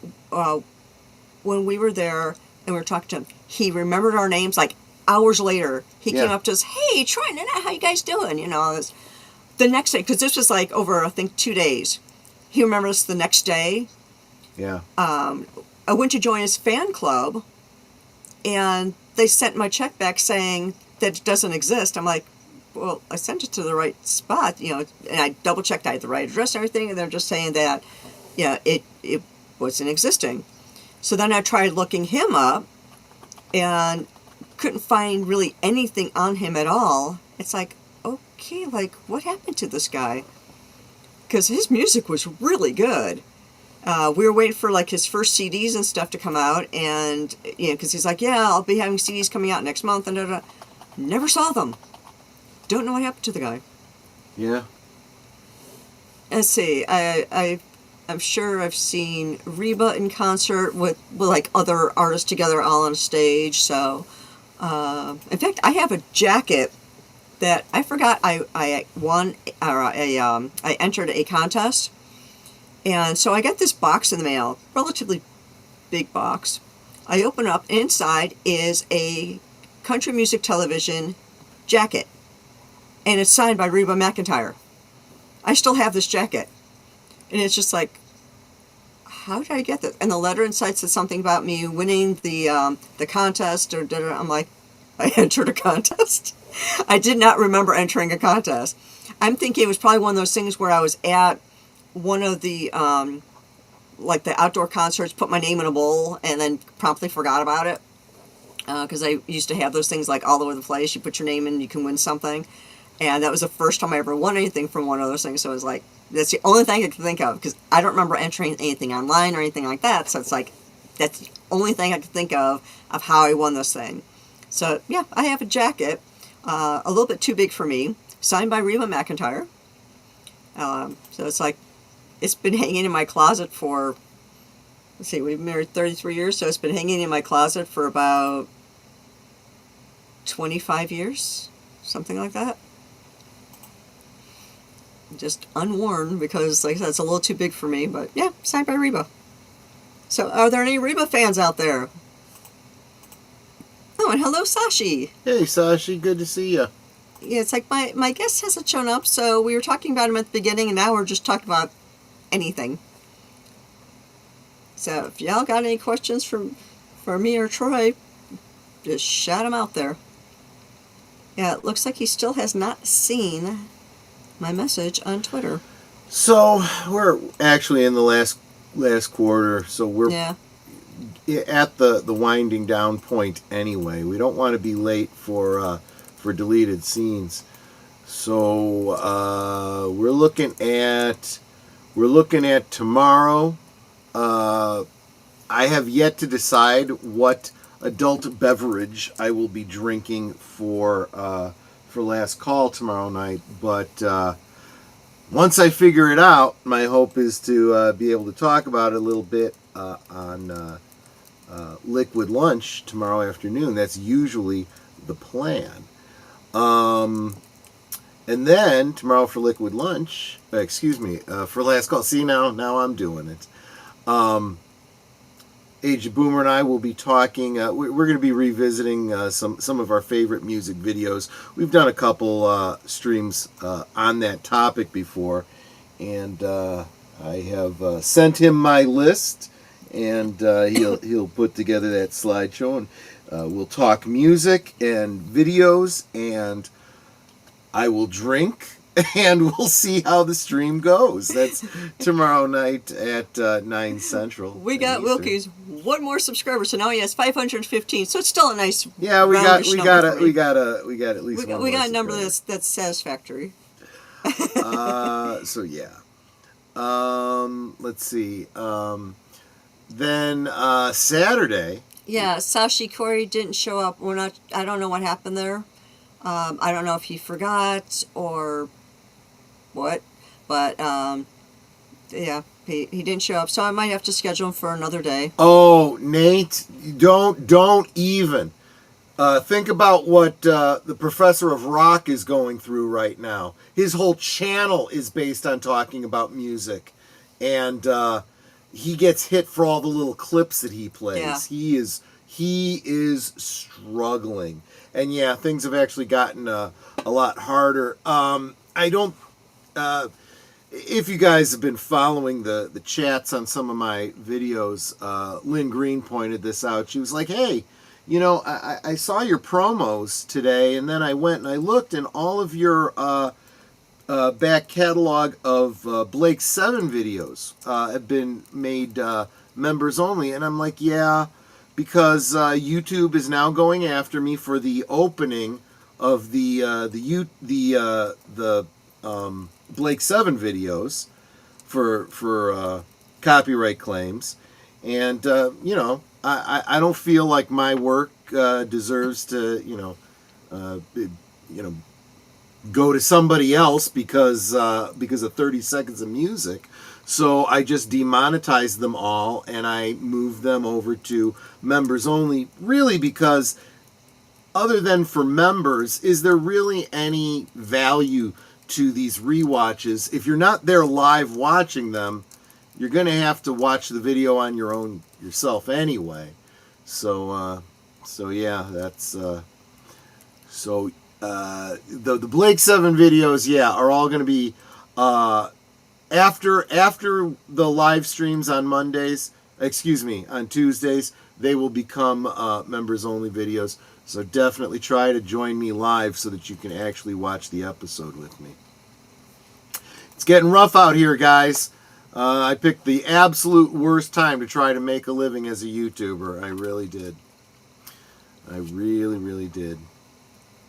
Speaker 2: when we were there and we were talking to him, he remembered our names like hours later. He came up to us, hey, Troy, Nana, how you guys doing? You know, the next day, because this was like over, I think, 2 days. He remembered us the next day.
Speaker 3: Yeah.
Speaker 2: I went to join his fan club, and they sent my check back saying that it doesn't exist. I'm like, well, I sent it to the right spot, you know, and I double-checked I had the right address and everything, and they're just saying that, yeah, it wasn't existing. So then I tried looking him up, and couldn't find really anything on him at all. It's like, okay, like, what happened to this guy? Because his music was really good. We were waiting for, like, his first CDs and stuff to come out, and, you know, because he's like, yeah, I'll be having CDs coming out next month, and da-da. Never saw them. Don't know what happened to the guy.
Speaker 3: Yeah.
Speaker 2: Let's see, I'm sure I've seen Reba in concert with like, other artists together all on a stage, so... in fact, I have a jacket that I forgot I won, or I entered a contest. And so I got this box in the mail, relatively big box. I open it up, and inside is a country music television jacket. And it's signed by Reba McEntire. I still have this jacket. And it's just like, how did I get this? And the letter inside said something about me winning the contest, or I'm like, I entered a contest? I did not remember entering a contest. I'm thinking it was probably one of those things where I was at one of the, like the outdoor concerts, put my name in a bowl, and then promptly forgot about it. Because I used to have those things like all over the place. You put your name in, you can win something. And that was the first time I ever won anything from one of those things. So it was like, that's the only thing I could think of, because I don't remember entering anything online or anything like that. So it's like, that's the only thing I could think of how I won this thing. So yeah, I have a jacket, a little bit too big for me, signed by Reba McEntire. So it's like, it's been hanging in my closet for, let's see, we've been married 33 years, so it's been hanging in my closet for about 25 years, something like that. Just unworn because, like I said, it's a little too big for me. But yeah, signed by Reba. So, are there any Reba fans out there? Oh, and hello, Sashi.
Speaker 3: Hey, Sashi, good to see you.
Speaker 2: Yeah, it's like my guest hasn't shown up, so we were talking about him at the beginning, and now we're just talking about anything. So, if y'all got any questions for me or Troy, just shout them out there. Yeah, it looks like he still has not seen my message on Twitter.
Speaker 3: So we're actually in the last quarter, so we're at the winding down point anyway. We don't want to be late for deleted scenes, so we're looking at tomorrow. I have yet to decide what adult beverage I will be drinking for last call tomorrow night, but once I figure it out, my hope is to be able to talk about it a little bit on Liquid Lunch tomorrow afternoon. That's usually the plan. And And then tomorrow for Liquid Lunch, for Last Call. See, now I'm doing it. Age of Boomer and I will be talking. We're going to be revisiting some of our favorite music videos. We've done a couple streams on that topic before, and I have sent him my list, and he'll put together that slideshow, and we'll talk music and videos, and I will drink, and we'll see how the stream goes. That's tomorrow night at 9 Central.
Speaker 2: We got Wilky's one more subscriber, so now he has 515. So it's still a nice.
Speaker 3: Yeah, we got at least
Speaker 2: we
Speaker 3: one.
Speaker 2: We got a number that's satisfactory.
Speaker 3: So yeah. Let's see. Then Saturday.
Speaker 2: Yeah, Sashi Corey didn't show up. I don't know what happened there. I don't know if he forgot or what, but yeah, he didn't show up, so I might have to schedule him for another day.
Speaker 3: Oh, Nate, don't even think about what the Professor of Rock is going through right now. His whole channel is based on talking about music, and he gets hit for all the little clips that he plays. Yeah. He is struggling. And yeah, things have actually gotten a lot harder. I don't. If you guys have been following the chats on some of my videos, Lynn Green pointed this out. She was like, "Hey, I saw your promos today, and then I went and I looked, and all of your back catalog of Blake's 7 videos have been made members only." And I'm like, "Yeah." Because YouTube is now going after me for the opening of the Blake 7 videos for copyright claims, and I don't feel like my work deserves to go to somebody else because of 30 seconds of music. So I just demonetized them all, and I moved them over to members only, really because other than for members, is there really any value to these rewatches? If you're not there live watching them, you're going to have to watch the video on your own yourself anyway. So yeah, that's the Blake 7 videos, yeah, are all going to be after the live streams on on Tuesdays, they will become members only videos. So definitely try to join me live so that you can actually watch the episode with me. It's getting rough out here, guys. I picked the absolute worst time to try to make a living as a YouTuber. I really did. I really, really did.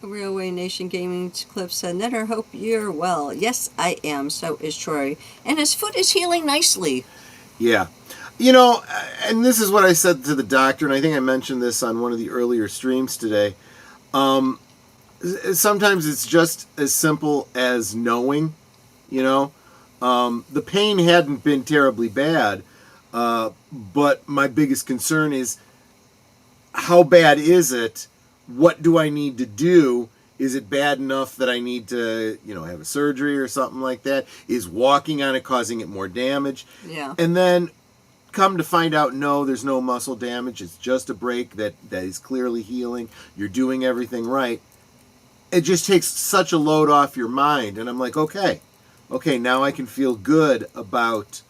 Speaker 2: Railway Nation Gaming Clip said, Netter, hope you're well. Yes, I am. So is Troy. And his foot is healing nicely.
Speaker 3: Yeah. And this is what I said to the doctor, and I think I mentioned this on one of the earlier streams today. Sometimes it's just as simple as knowing, the pain hadn't been terribly bad, but my biggest concern is, how bad is it? What do I need to do? Is it bad enough that I need to, have a surgery or something like that? Is walking on it causing it more damage?
Speaker 2: Yeah.
Speaker 3: And then come to find out, no, there's no muscle damage. It's just a break that is clearly healing. You're doing everything right. It just takes such a load off your mind. And I'm like, okay, now I can feel good about,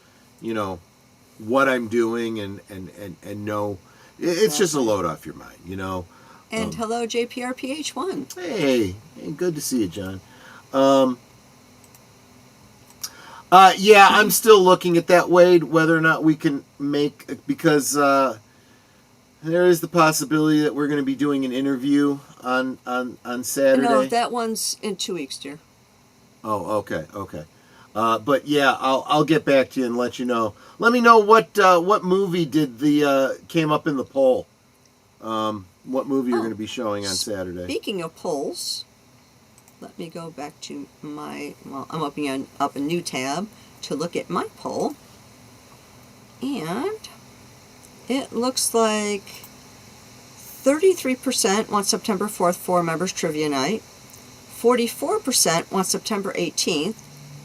Speaker 3: what I'm doing and know. It's just a load off your mind,
Speaker 2: And hello, JPRPH1.
Speaker 3: Hey, good to see you, John. Yeah, I'm still looking at that, Wade, whether or not we can make, because there is the possibility that we're going to be doing an interview on Saturday.
Speaker 2: No, that one's in 2 weeks, dear.
Speaker 3: Oh, okay. But yeah, I'll get back to you and let you know. Let me know what movie came up in the poll. What movie you're going to be showing on Saturday.
Speaker 2: Speaking of polls, let me go back to I'm opening up a new tab to look at my poll. And it looks like 33% want September 4th 4 members trivia night. 44% want September 18th,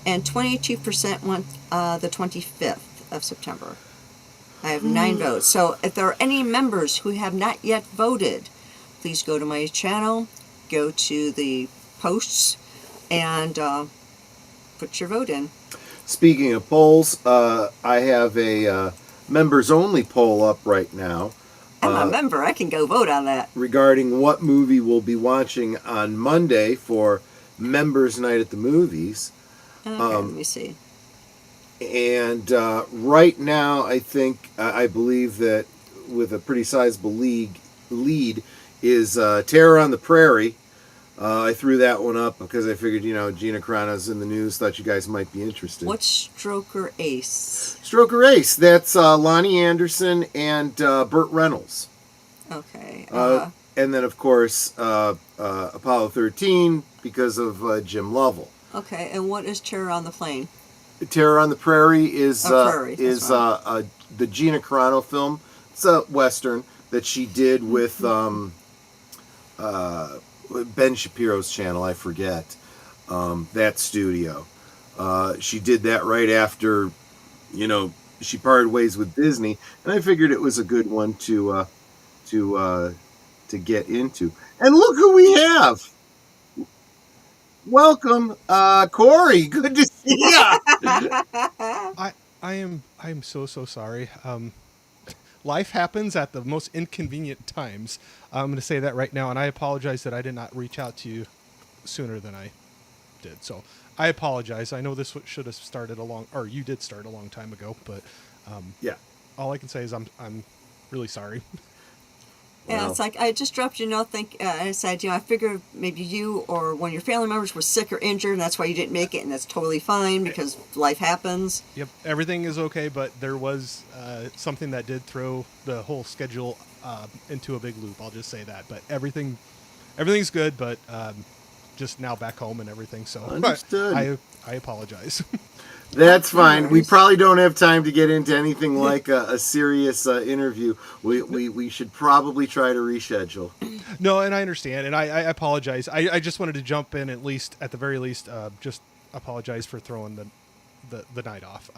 Speaker 2: and 22% want the 25th of September. I have 9 votes. So if there are any members who have not yet voted, please go to my channel, go to the posts, and put your vote in.
Speaker 3: Speaking of polls, I have a members-only poll up right now.
Speaker 2: I'm a member. I can go vote on that.
Speaker 3: Regarding what movie we'll be watching on Monday for Members Night at the Movies.
Speaker 2: Okay, let me see.
Speaker 3: And right now, I think, I believe that with a pretty sizable lead is Terror on the Prairie. I threw that one up because I figured, Gina Carano's in the news, thought you guys might be interested.
Speaker 2: What's Stroker Ace?
Speaker 3: Stroker Ace, that's Lonnie Anderson and Burt Reynolds.
Speaker 2: Okay.
Speaker 3: And then, of course, Apollo 13 because of Jim Lovell.
Speaker 2: Okay, and what is Terror on the Plain?
Speaker 3: Terror on the Prairie is
Speaker 2: Prairie,
Speaker 3: the Gina Carano film. It's a Western that she did with Ben Shapiro's channel, I forget, that studio. She did that right after, she parted ways with Disney, and I figured it was a good one to get into. And look who we have! Welcome, Corey. Good to see you.
Speaker 4: I am so sorry. Life happens at the most inconvenient times. I'm going to say that right now, and I apologize that I did not reach out to you sooner than I did. So I apologize. I know this should have started you did start a long time ago, but
Speaker 3: Yeah.
Speaker 4: all I can say is I'm really sorry.
Speaker 2: Yeah,
Speaker 3: Well.
Speaker 2: it's like I just dropped you a note. I said, I figured maybe you or one of your family members were sick or injured, and that's why you didn't make it, and that's totally fine because life happens.
Speaker 4: Yep, everything is okay, but there was something that did throw the whole schedule into a big loop. I'll just say that. But everything's good, but just now back home and everything. So
Speaker 3: Understood.
Speaker 4: I apologize.
Speaker 3: That's fine. We probably don't have time to get into anything like a serious interview. We should probably try to reschedule.
Speaker 4: No, and I understand, and I apologize. I just wanted to jump in at the very least, just apologize for throwing the night off.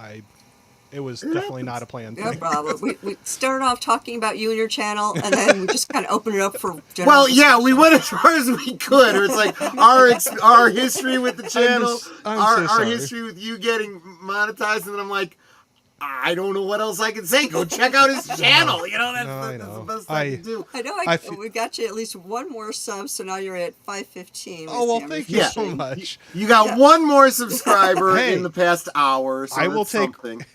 Speaker 4: It was definitely not a planned
Speaker 2: No
Speaker 4: thing.
Speaker 2: problem. We started off talking about you and your channel, and then we just kind of opened it up for general
Speaker 3: Well, yeah,
Speaker 2: discussion.
Speaker 3: we went as far as we could. Or it's like our history with the channel,
Speaker 4: I'm so
Speaker 3: our
Speaker 4: sorry.
Speaker 3: history with you getting monetized, and then I'm like, I don't know what else I can say. Go check out his channel. That's the best I can do.
Speaker 2: I know we got you at least one more sub, so now you're at 515.
Speaker 4: Oh, well, thank you so much.
Speaker 3: You got one more subscriber
Speaker 4: Hey,
Speaker 3: in the past hour. So
Speaker 4: I will
Speaker 3: that's
Speaker 4: take
Speaker 3: something.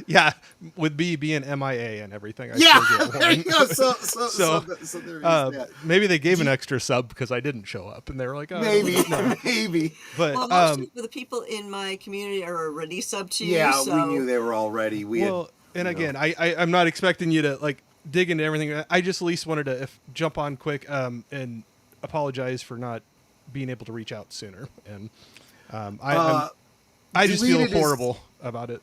Speaker 4: Yeah, with me being MIA and everything. I
Speaker 3: Yeah,
Speaker 4: still get
Speaker 3: there
Speaker 4: one.
Speaker 3: you go. So there is that.
Speaker 4: Maybe they gave an extra sub because I didn't show up, and they were like, "Oh,
Speaker 3: Maybe,
Speaker 4: no."
Speaker 3: maybe.
Speaker 4: But
Speaker 2: Well, most of the people in my community are already sub to you.
Speaker 3: Yeah,
Speaker 2: so.
Speaker 3: we knew they were already.
Speaker 4: And again, I'm not expecting you to dig into everything. I just at least wanted to jump on quick and apologize for not being able to reach out sooner. And I just feel horrible about it.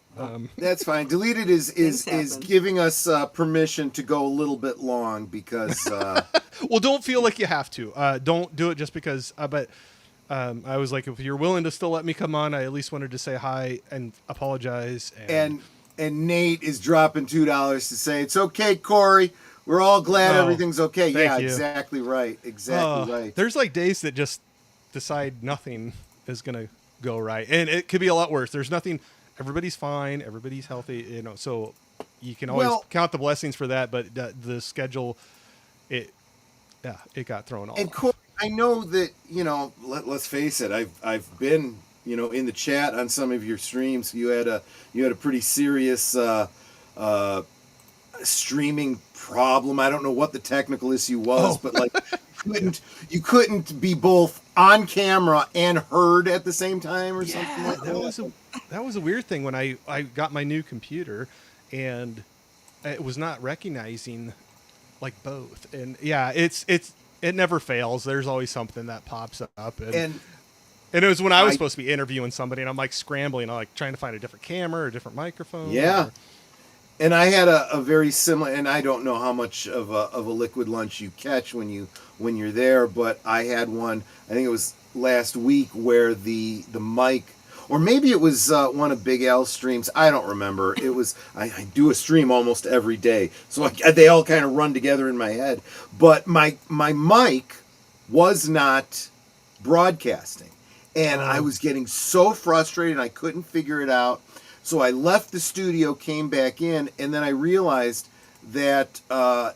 Speaker 3: That's fine. Deleted is
Speaker 2: happen.
Speaker 3: giving us permission to go a little bit long because
Speaker 4: Well, don't feel like you have to. Don't do it just because. But I was like, if you're willing to still let me come on, I at least wanted to say hi and apologize.
Speaker 3: and Nate is dropping $2 to say it's okay, Corey. We're all glad everything's okay.
Speaker 4: thank
Speaker 3: Yeah,
Speaker 4: you.
Speaker 3: exactly right. Exactly right.
Speaker 4: There's days that just decide nothing is gonna go right, and it could be a lot worse. There's nothing. Everybody's fine. Everybody's healthy. So you can always count the blessings for that. But the schedule, it got thrown off.
Speaker 3: And Corey, I know that let's face it. I've been in the chat on some of your streams. You had a pretty serious streaming problem. I don't know what the technical issue was, but you couldn't be both on camera and heard at the same time or something like that.
Speaker 4: That was a weird thing when I got my new computer, and it was not recognizing both. And yeah, it never fails. There's always something that pops up. And it was when I was supposed to be interviewing somebody, and I'm scrambling, trying to find a different camera or a different microphone.
Speaker 3: Yeah. And I had a very similar, and I don't know how much of a liquid lunch you catch when you're there, but I had one. I think it was last week where the mic, or maybe it was one of Big Al's streams. I don't remember. It was I do a stream almost every day, so they all kind of run together in my head. But my mic was not broadcasting, and I was getting so frustrated. I couldn't figure it out. So I left the studio, came back in, and then I realized that the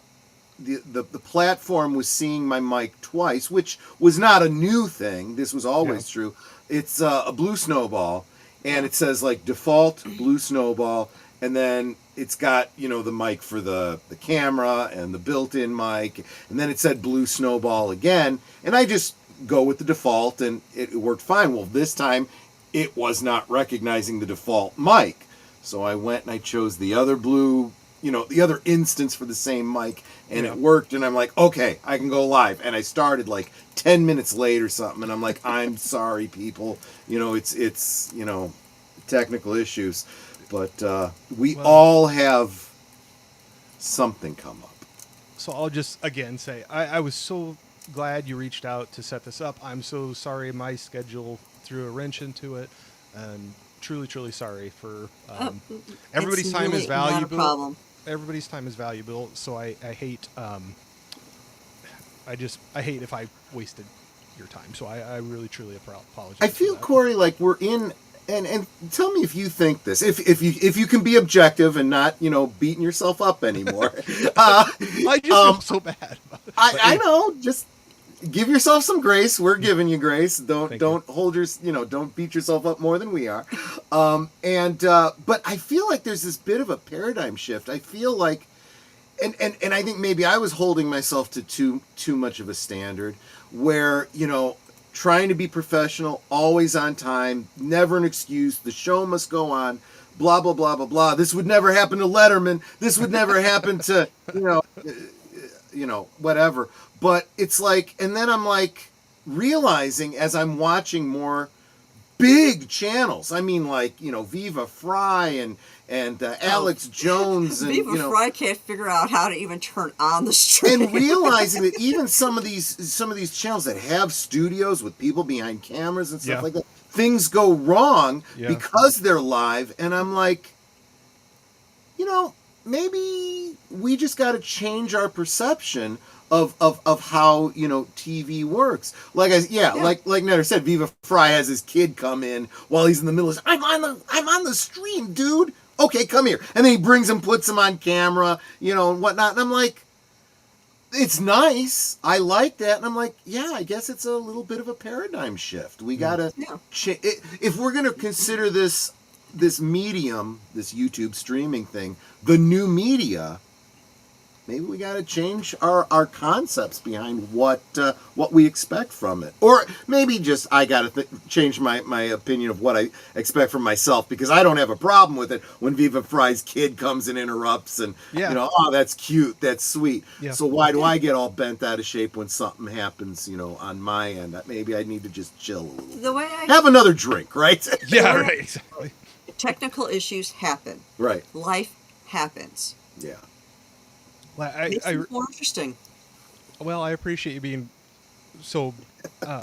Speaker 3: platform was seeing my mic twice, which was not a new thing. This was always true. It's a Blue Snowball, and it says like default Blue Snowball, and then it's got, you know, the mic for the camera and the built-in mic, and then it said Blue Snowball again, and I just go with the default, and it worked fine. Well, this time it was not recognizing the default mic. So I went and I chose the other blue, you know, the other instance for the same mic, and it worked. And I'm like, okay, I can go live. And I started like 10 minutes late or something. And I'm like, I'm sorry, people. You know, it's you know, technical issues. But we all have something come up.
Speaker 4: So I'll just, again, say, I was so glad you reached out to set this up. I'm so sorry my schedule threw a wrench into it, and truly sorry for everybody's time is valuable.
Speaker 2: Not a problem.
Speaker 4: Everybody's time is valuable, so I hate I hate if I wasted your time. So I really truly apologize.
Speaker 3: I feel, Corey, like we're in, and tell me if you think this, if you can be objective and not, you know, beating yourself up anymore.
Speaker 4: I just feel so bad about it.
Speaker 3: I know, just give yourself some grace. We're giving you grace. Don't hold your, you know, don't beat yourself up more than we are. But I feel like there's this bit of a paradigm shift. I feel like, and I think maybe I was holding myself to too much of a standard, where, you know, trying to be professional, always on time, never an excuse. The show must go on. Blah blah blah blah blah. This would never happen to Letterman. This would never happen to, you know, whatever. But it's like, and then I'm like realizing as I'm watching more big channels, I mean, like, you know, Viva Fry and Alex Jones, and
Speaker 2: Viva
Speaker 3: you know,
Speaker 2: Fry can't figure out how to even turn on the stream.
Speaker 3: and realizing that even some of these channels that have studios with people behind cameras and stuff like that, things go wrong because they're live, and I'm like, you know, maybe we just got to change our perception of how, you know, TV works. Like like Netter said, Viva Fry has his kid come in while he's in the middle of, I'm on the stream, dude. Okay, come here. And then he brings him, puts him on camera, you know, and whatnot. And I'm like, it's nice. I like that. And I'm like, yeah, I guess it's a little bit of a paradigm shift. We gotta if we're gonna consider this medium, this YouTube streaming thing, the new media, maybe we got to change our concepts behind what we expect from it. Or maybe just I got to change my opinion of what I expect from myself, because I don't have a problem with it when Viva Fry's kid comes and interrupts and, you know, oh, that's cute, that's sweet. Yeah. So why do I get all bent out of shape when something happens, you know, on my end? Maybe I need to just chill a little.
Speaker 2: The way I
Speaker 3: have another drink, right?
Speaker 4: Yeah, right, exactly.
Speaker 2: Technical issues happen.
Speaker 3: Right.
Speaker 2: Life happens.
Speaker 3: Yeah.
Speaker 4: Well,
Speaker 2: Makes it more interesting.
Speaker 4: Well, I appreciate you being so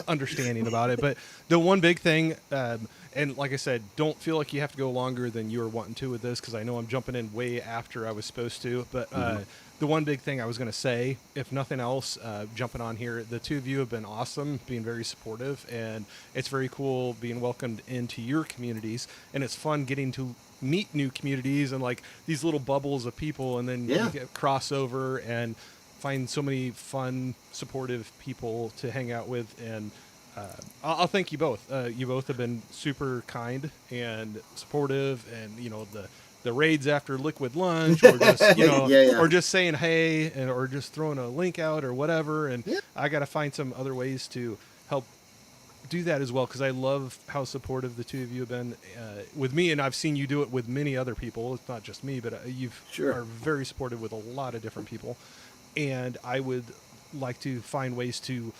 Speaker 4: understanding about it. But the one big thing, and like I said, don't feel like you have to go longer than you were wanting to with this, because I know I'm jumping in way after I was supposed to. But the one big thing I was going to say, if nothing else, jumping on here, the two of you have been awesome, being very supportive, and it's very cool being welcomed into your communities, and it's fun getting to meet new communities and like these little bubbles of people, and then you get crossover and find so many fun, supportive people to hang out with. And I'll thank you both. You both have been super kind and supportive, and you know, the raids after liquid lunch, or just, you know, or just saying hey, and or just throwing a link out or whatever. And I got to find some other ways to help do that as well, because I love how supportive the two of you have been with me, and I've seen you do it with many other people. It's not just me, but are very supportive with a lot of different people. And I would like to find ways to,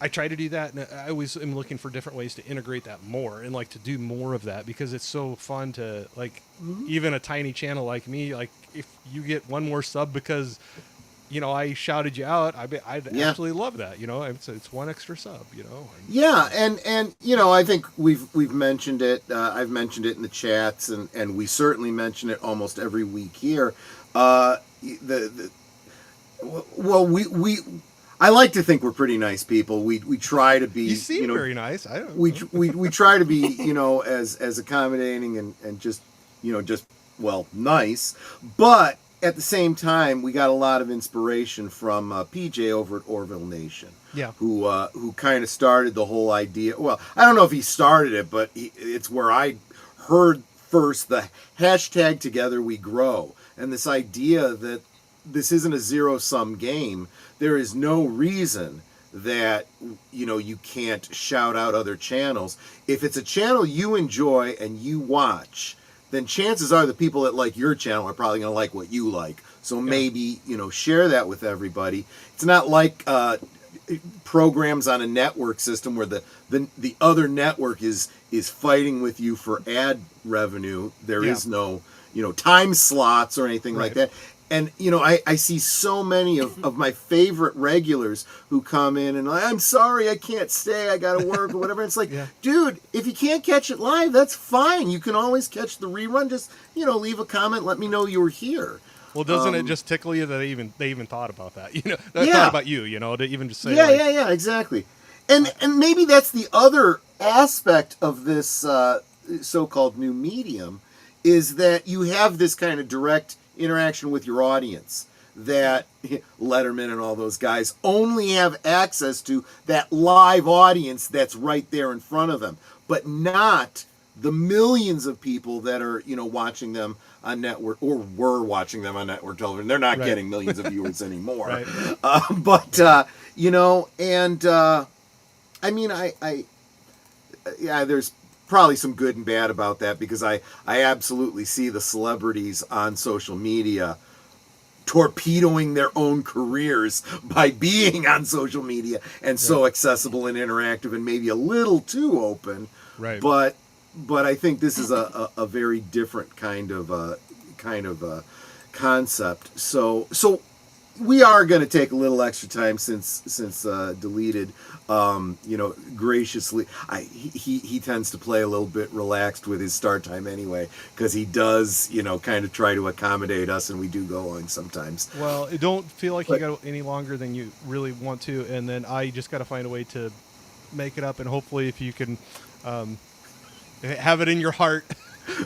Speaker 4: I try to do that, and I always am looking for different ways to integrate that more and like to do more of that, because it's so fun to like, even a tiny channel like me, like if you get one more sub because, you know, I shouted you out, I'd absolutely love that. You know, it's one extra sub, you know?
Speaker 3: Yeah. And, you know, I think we've mentioned it. I've mentioned it in the chats, and we certainly mention it almost every week here. I like to think we're pretty nice people. We try to be.
Speaker 4: You seem very nice. I don't.
Speaker 3: We try to be, you know, as accommodating and just, you know, just nice. But at the same time, we got a lot of inspiration from PJ over at Orville Nation.
Speaker 4: Yeah.
Speaker 3: Who kind of started the whole idea. Well, I don't know if he started it, but it's where I heard first the hashtag Together We Grow, and this idea that this isn't a zero-sum game. There is no reason that, you know, you can't shout out other channels. If it's a channel you enjoy and you watch, then chances are the people that like your channel are probably going to like what you like. So maybe, you know, share that with everybody. It's not like programs on a network system where the other network is fighting with you for ad revenue. There is no, you know, time slots or anything like that. And, you know, I see so many of my favorite regulars who come in and I'm sorry, I can't stay, I got to work or whatever. It's like, dude, if you can't catch it live, that's fine. You can always catch the rerun. Just, you know, leave a comment, let me know you were here.
Speaker 4: Well, doesn't it just tickle you that they even thought about that? You know, they thought about you, you know, to even just say
Speaker 3: yeah, exactly. And maybe that's the other aspect of this so-called new medium, is that you have this kind of direct interaction with your audience that Letterman and all those guys only have access to, that live audience that's right there in front of them, but not the millions of people that are, you know, watching them on network, or were watching them on network television. They're not getting millions of viewers anymore. But you know, and I mean, there's probably some good and bad about that, because I absolutely see the celebrities on social media torpedoing their own careers by being on social media and so accessible and interactive and maybe a little too open.
Speaker 4: Right.
Speaker 3: But I think this is a very different kind of concept. So we are going to take a little extra time since Deleted, you know, graciously. He tends to play a little bit relaxed with his start time anyway, because he does, you know, kind of try to accommodate us, and we do go long sometimes.
Speaker 4: Well, don't feel like you got any longer than you really want to, and then I just got to find a way to make it up, and hopefully if you can have it in your heart,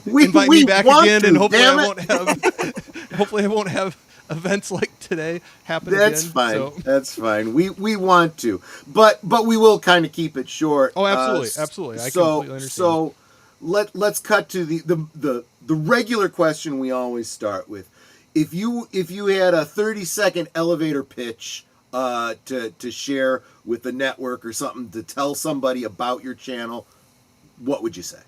Speaker 4: invite me back again, and hopefully I won't have events like today happen again.
Speaker 3: That's fine. So. That's fine. We want to, but we will kind of keep it short.
Speaker 4: Oh, absolutely. I completely understand.
Speaker 3: So let's cut to the regular question we always start with. If you had a 30-second elevator pitch to share with the network or something, to tell somebody about your channel, what would you say?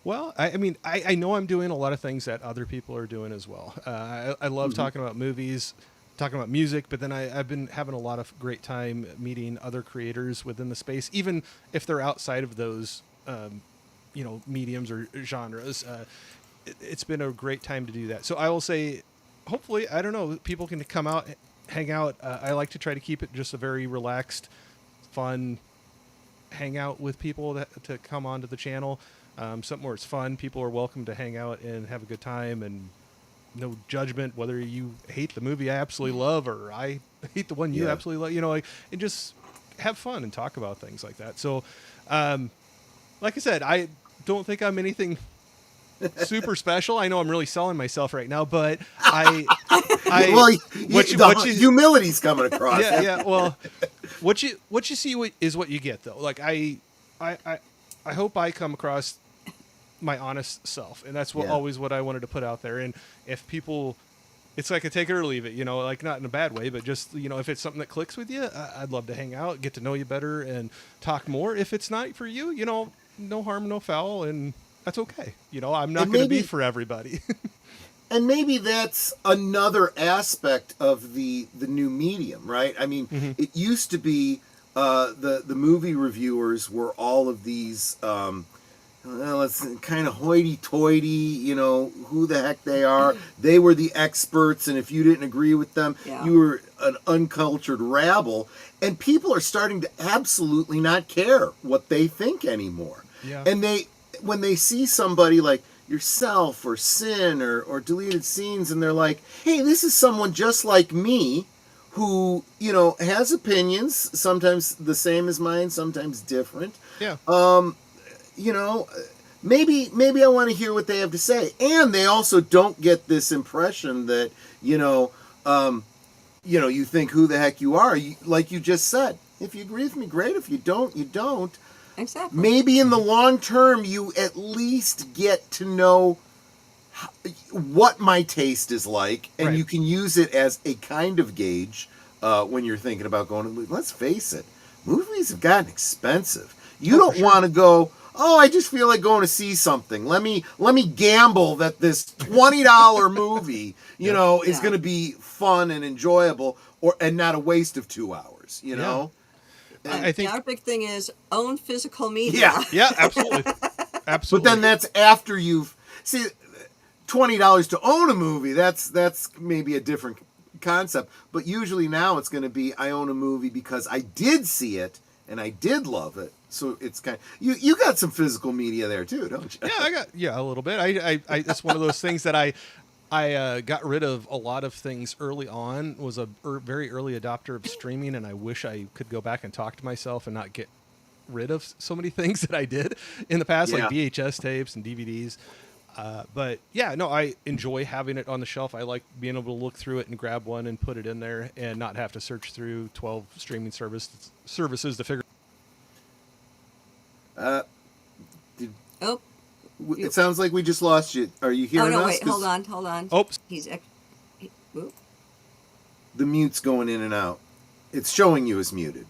Speaker 4: Well, I mean, I know I'm doing a lot of things that other people are doing as well. I love talking about movies, talking about music, but then I've been having a lot of great time meeting other creators within the space, even if they're outside of those, you know, mediums or genres. It's been a great time to do that. So I will say, hopefully, I don't know, people can come out, hang out. I like to try to keep it just a very relaxed, fun hangout with people to come onto the channel. Something where it's fun. People are welcome to hang out and have a good time, and no judgment whether you hate the movie I absolutely love or I hate the one you absolutely love. You know, like, and just have fun and talk about things like that. So, like I said, I don't think I'm anything super special. I know I'm really selling myself right now, but
Speaker 3: humility's coming across.
Speaker 4: Yeah. Well, what you see is what you get, though. Like I hope I come across my honest self, and that's always what I wanted to put out there. And if people, it's like a take it or leave it, you know, like not in a bad way, but just, you know, if it's something that clicks with you, I'd love to hang out, get to know you better, and talk more. If it's not for you, you know, no harm, no foul, and that's okay. You know, I'm not going to be for everybody.
Speaker 3: And maybe that's another aspect of the new medium, right? I mean, it used to be the movie reviewers were all of these let's kind of hoity-toity, you know, who the heck they are. They were the experts, and if you didn't agree with them, you were an uncultured rabble. And people are starting to absolutely not care what they think anymore.
Speaker 4: Yeah.
Speaker 3: And when they see somebody like yourself or Sin or Deleted Scenes, and they're like, hey, this is someone just like me who, you know, has opinions, sometimes the same as mine, sometimes different.
Speaker 4: Yeah.
Speaker 3: You know, maybe I want to hear what they have to say. And they also don't get this impression that, you know, you think who the heck you are. Like you just said, if you agree with me, great. If you don't, you don't.
Speaker 2: Exactly.
Speaker 3: Maybe in the long term, you at least get to know what my taste is like, and
Speaker 4: Right.
Speaker 3: you can use it as a kind of gauge when you're thinking about going to the movie. Let's face it, movies have gotten expensive. You don't want to go, oh, I just feel like going to see something. Let me gamble that this $20 movie, you know, is going to be fun and enjoyable, and not a waste of 2 hours. You know,
Speaker 4: I think
Speaker 2: our big thing is own physical media.
Speaker 4: Yeah, absolutely, absolutely.
Speaker 3: But then that's after you've see $20 to own a movie. That's maybe a different concept. But usually now it's going to be I own a movie because I did see it and I did love it. So it's kind of, you got some physical media there too, don't you?
Speaker 4: Yeah, I got a little bit. I it's one of those things that I got rid of a lot of things early on. Was a very early adopter of streaming, and I wish I could go back and talk to myself and not get rid of so many things that I did in the past, like VHS tapes and DVDs. But yeah, no, I enjoy having it on the shelf. I like being able to look through it and grab one and put it in there and not have to search through 12 streaming services to figure.
Speaker 3: It sounds like we just lost you. Are you hearing us?
Speaker 2: Oh, no, wait, hold on.
Speaker 4: Oops.
Speaker 3: The mute's going in and out. It's showing you as muted.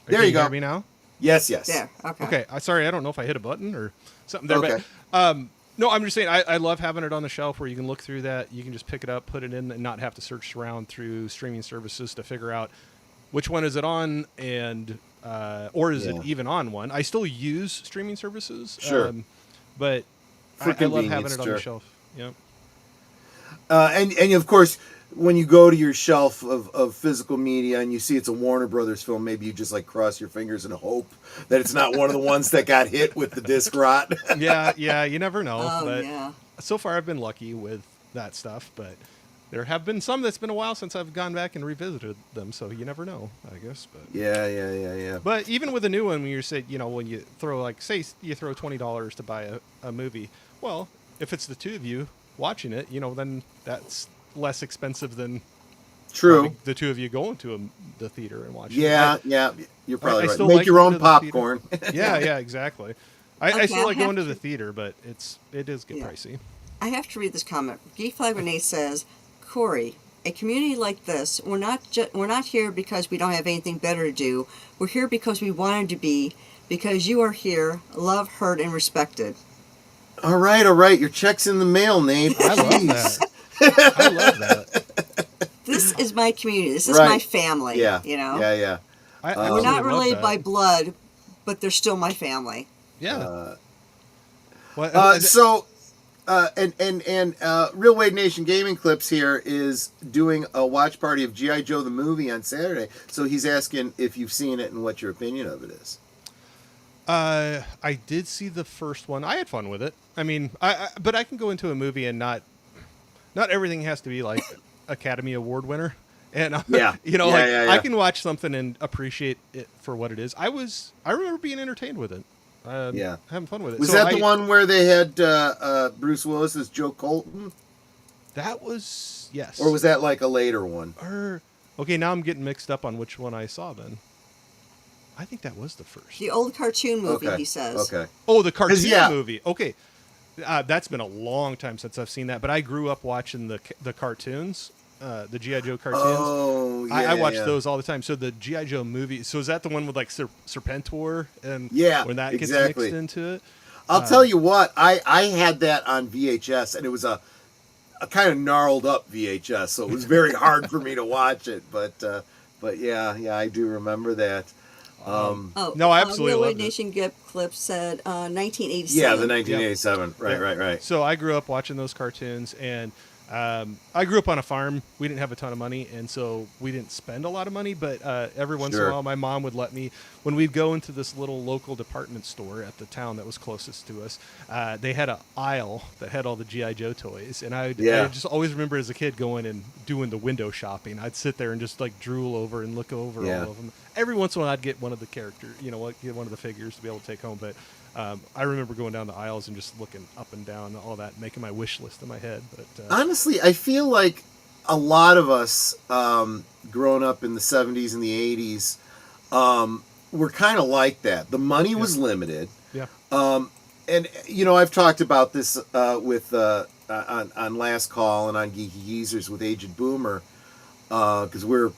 Speaker 3: There
Speaker 4: Can
Speaker 3: you go.
Speaker 4: Hear me now?
Speaker 3: Yes.
Speaker 2: There, okay.
Speaker 4: Okay, sorry, I don't know if I hit a button or something there.
Speaker 3: Okay.
Speaker 4: But, no, I'm just saying I love having it on the shelf where you can look through that. You can just pick it up, put it in, and not have to search around through streaming services to figure out which one is it on, and or is it even on one. I still use streaming services,
Speaker 3: sure,
Speaker 4: but I love having it on the shelf. Yeah.
Speaker 3: And of course, when you go to your shelf of physical media and you see it's a Warner Brothers film, maybe you just like cross your fingers and hope that it's not one of the ones that got hit with the disc rot.
Speaker 4: yeah, you never know.
Speaker 2: Oh,
Speaker 4: but
Speaker 2: yeah.
Speaker 4: So far, I've been lucky with that stuff, but there have been some that's been a while since I've gone back and revisited them, so you never know, I guess. But
Speaker 3: Yeah.
Speaker 4: But even with a new one, when you say, when you throw, like, say you throw $20 to buy a movie, well, if it's the two of you watching it, then that's less expensive than the two of you going to the theater and watching it.
Speaker 3: Yeah, you're probably right.
Speaker 4: still
Speaker 3: Make
Speaker 4: like
Speaker 3: your
Speaker 4: going
Speaker 3: own
Speaker 4: to the
Speaker 3: popcorn.
Speaker 4: Yeah, exactly. I still like going to the theater, but it does get pricey.
Speaker 2: I have to read this comment. Geek Flag Renee says, Corey, a community like this, we're not here because we don't have anything better to do. We're here because we wanted to be, because you are here, loved, heard, and respected.
Speaker 3: All right. Your check's in the mail, Nate.
Speaker 4: I love that. I love that.
Speaker 2: This is my community. This is my family.
Speaker 3: Yeah.
Speaker 2: Yeah.
Speaker 4: I
Speaker 2: we're not
Speaker 4: love
Speaker 2: related
Speaker 4: that.
Speaker 2: by blood, but they're still my family.
Speaker 4: Yeah.
Speaker 3: Real Wade Nation Gaming Clips here is doing a watch party of G.I. Joe the movie on Saturday. So he's asking if you've seen it and what your opinion of it is.
Speaker 4: I did see the first one. I had fun with it. I mean, but I can go into a movie and not everything has to be like Academy Award winner. And I can watch something and appreciate it for what it is. I remember being entertained with it. Having fun with it.
Speaker 3: Was that the one where they had Bruce Willis as Joe Colton?
Speaker 4: That was, yes.
Speaker 3: Or was that like a later one?
Speaker 4: Okay, now I'm getting mixed up on which one I saw then. I think that was the first.
Speaker 2: The old cartoon movie, he says.
Speaker 3: Okay.
Speaker 4: Oh, the cartoon movie. Okay. That's been a long time since I've seen that, but I grew up watching the cartoons. The G.I. Joe cartoons.
Speaker 3: Oh, yeah.
Speaker 4: I watch those all the time. So the G.I. Joe movie. So is that the one with like Serpentor and when that gets mixed into it?
Speaker 3: I'll tell you what. I had that on VHS, and it was a kind of gnarled up VHS, so it was very hard for me to watch it. But yeah, I do remember that.
Speaker 4: No, I absolutely
Speaker 2: Railway
Speaker 4: loved it.
Speaker 2: Nation Gift clip said 1987.
Speaker 3: Yeah, the 1987.
Speaker 4: Yeah.
Speaker 3: Right.
Speaker 4: So I grew up watching those cartoons, and I grew up on a farm. We didn't have a ton of money, and so we didn't spend a lot of money. But every once in a
Speaker 3: Sure.
Speaker 4: while, my mom would let me, when we'd go into this little local department store at the town that was closest to us, they had an aisle that had all the G.I. Joe toys. And I just always remember as a kid going and doing the window shopping. I'd sit there and just like drool over and look over all of them. Every once in a while, I'd get one of the characters, get one of the figures to be able to take home. But I remember going down the aisles and just looking up and down, all that, making my wish list in my head. But
Speaker 3: honestly, I feel like a lot of us growing up in the 70s and the 80s were kind of like that. The money was limited.
Speaker 4: Yeah.
Speaker 3: And, I've talked about this with on Last Call and on Geeky Geezers with Aged Boomer, because we're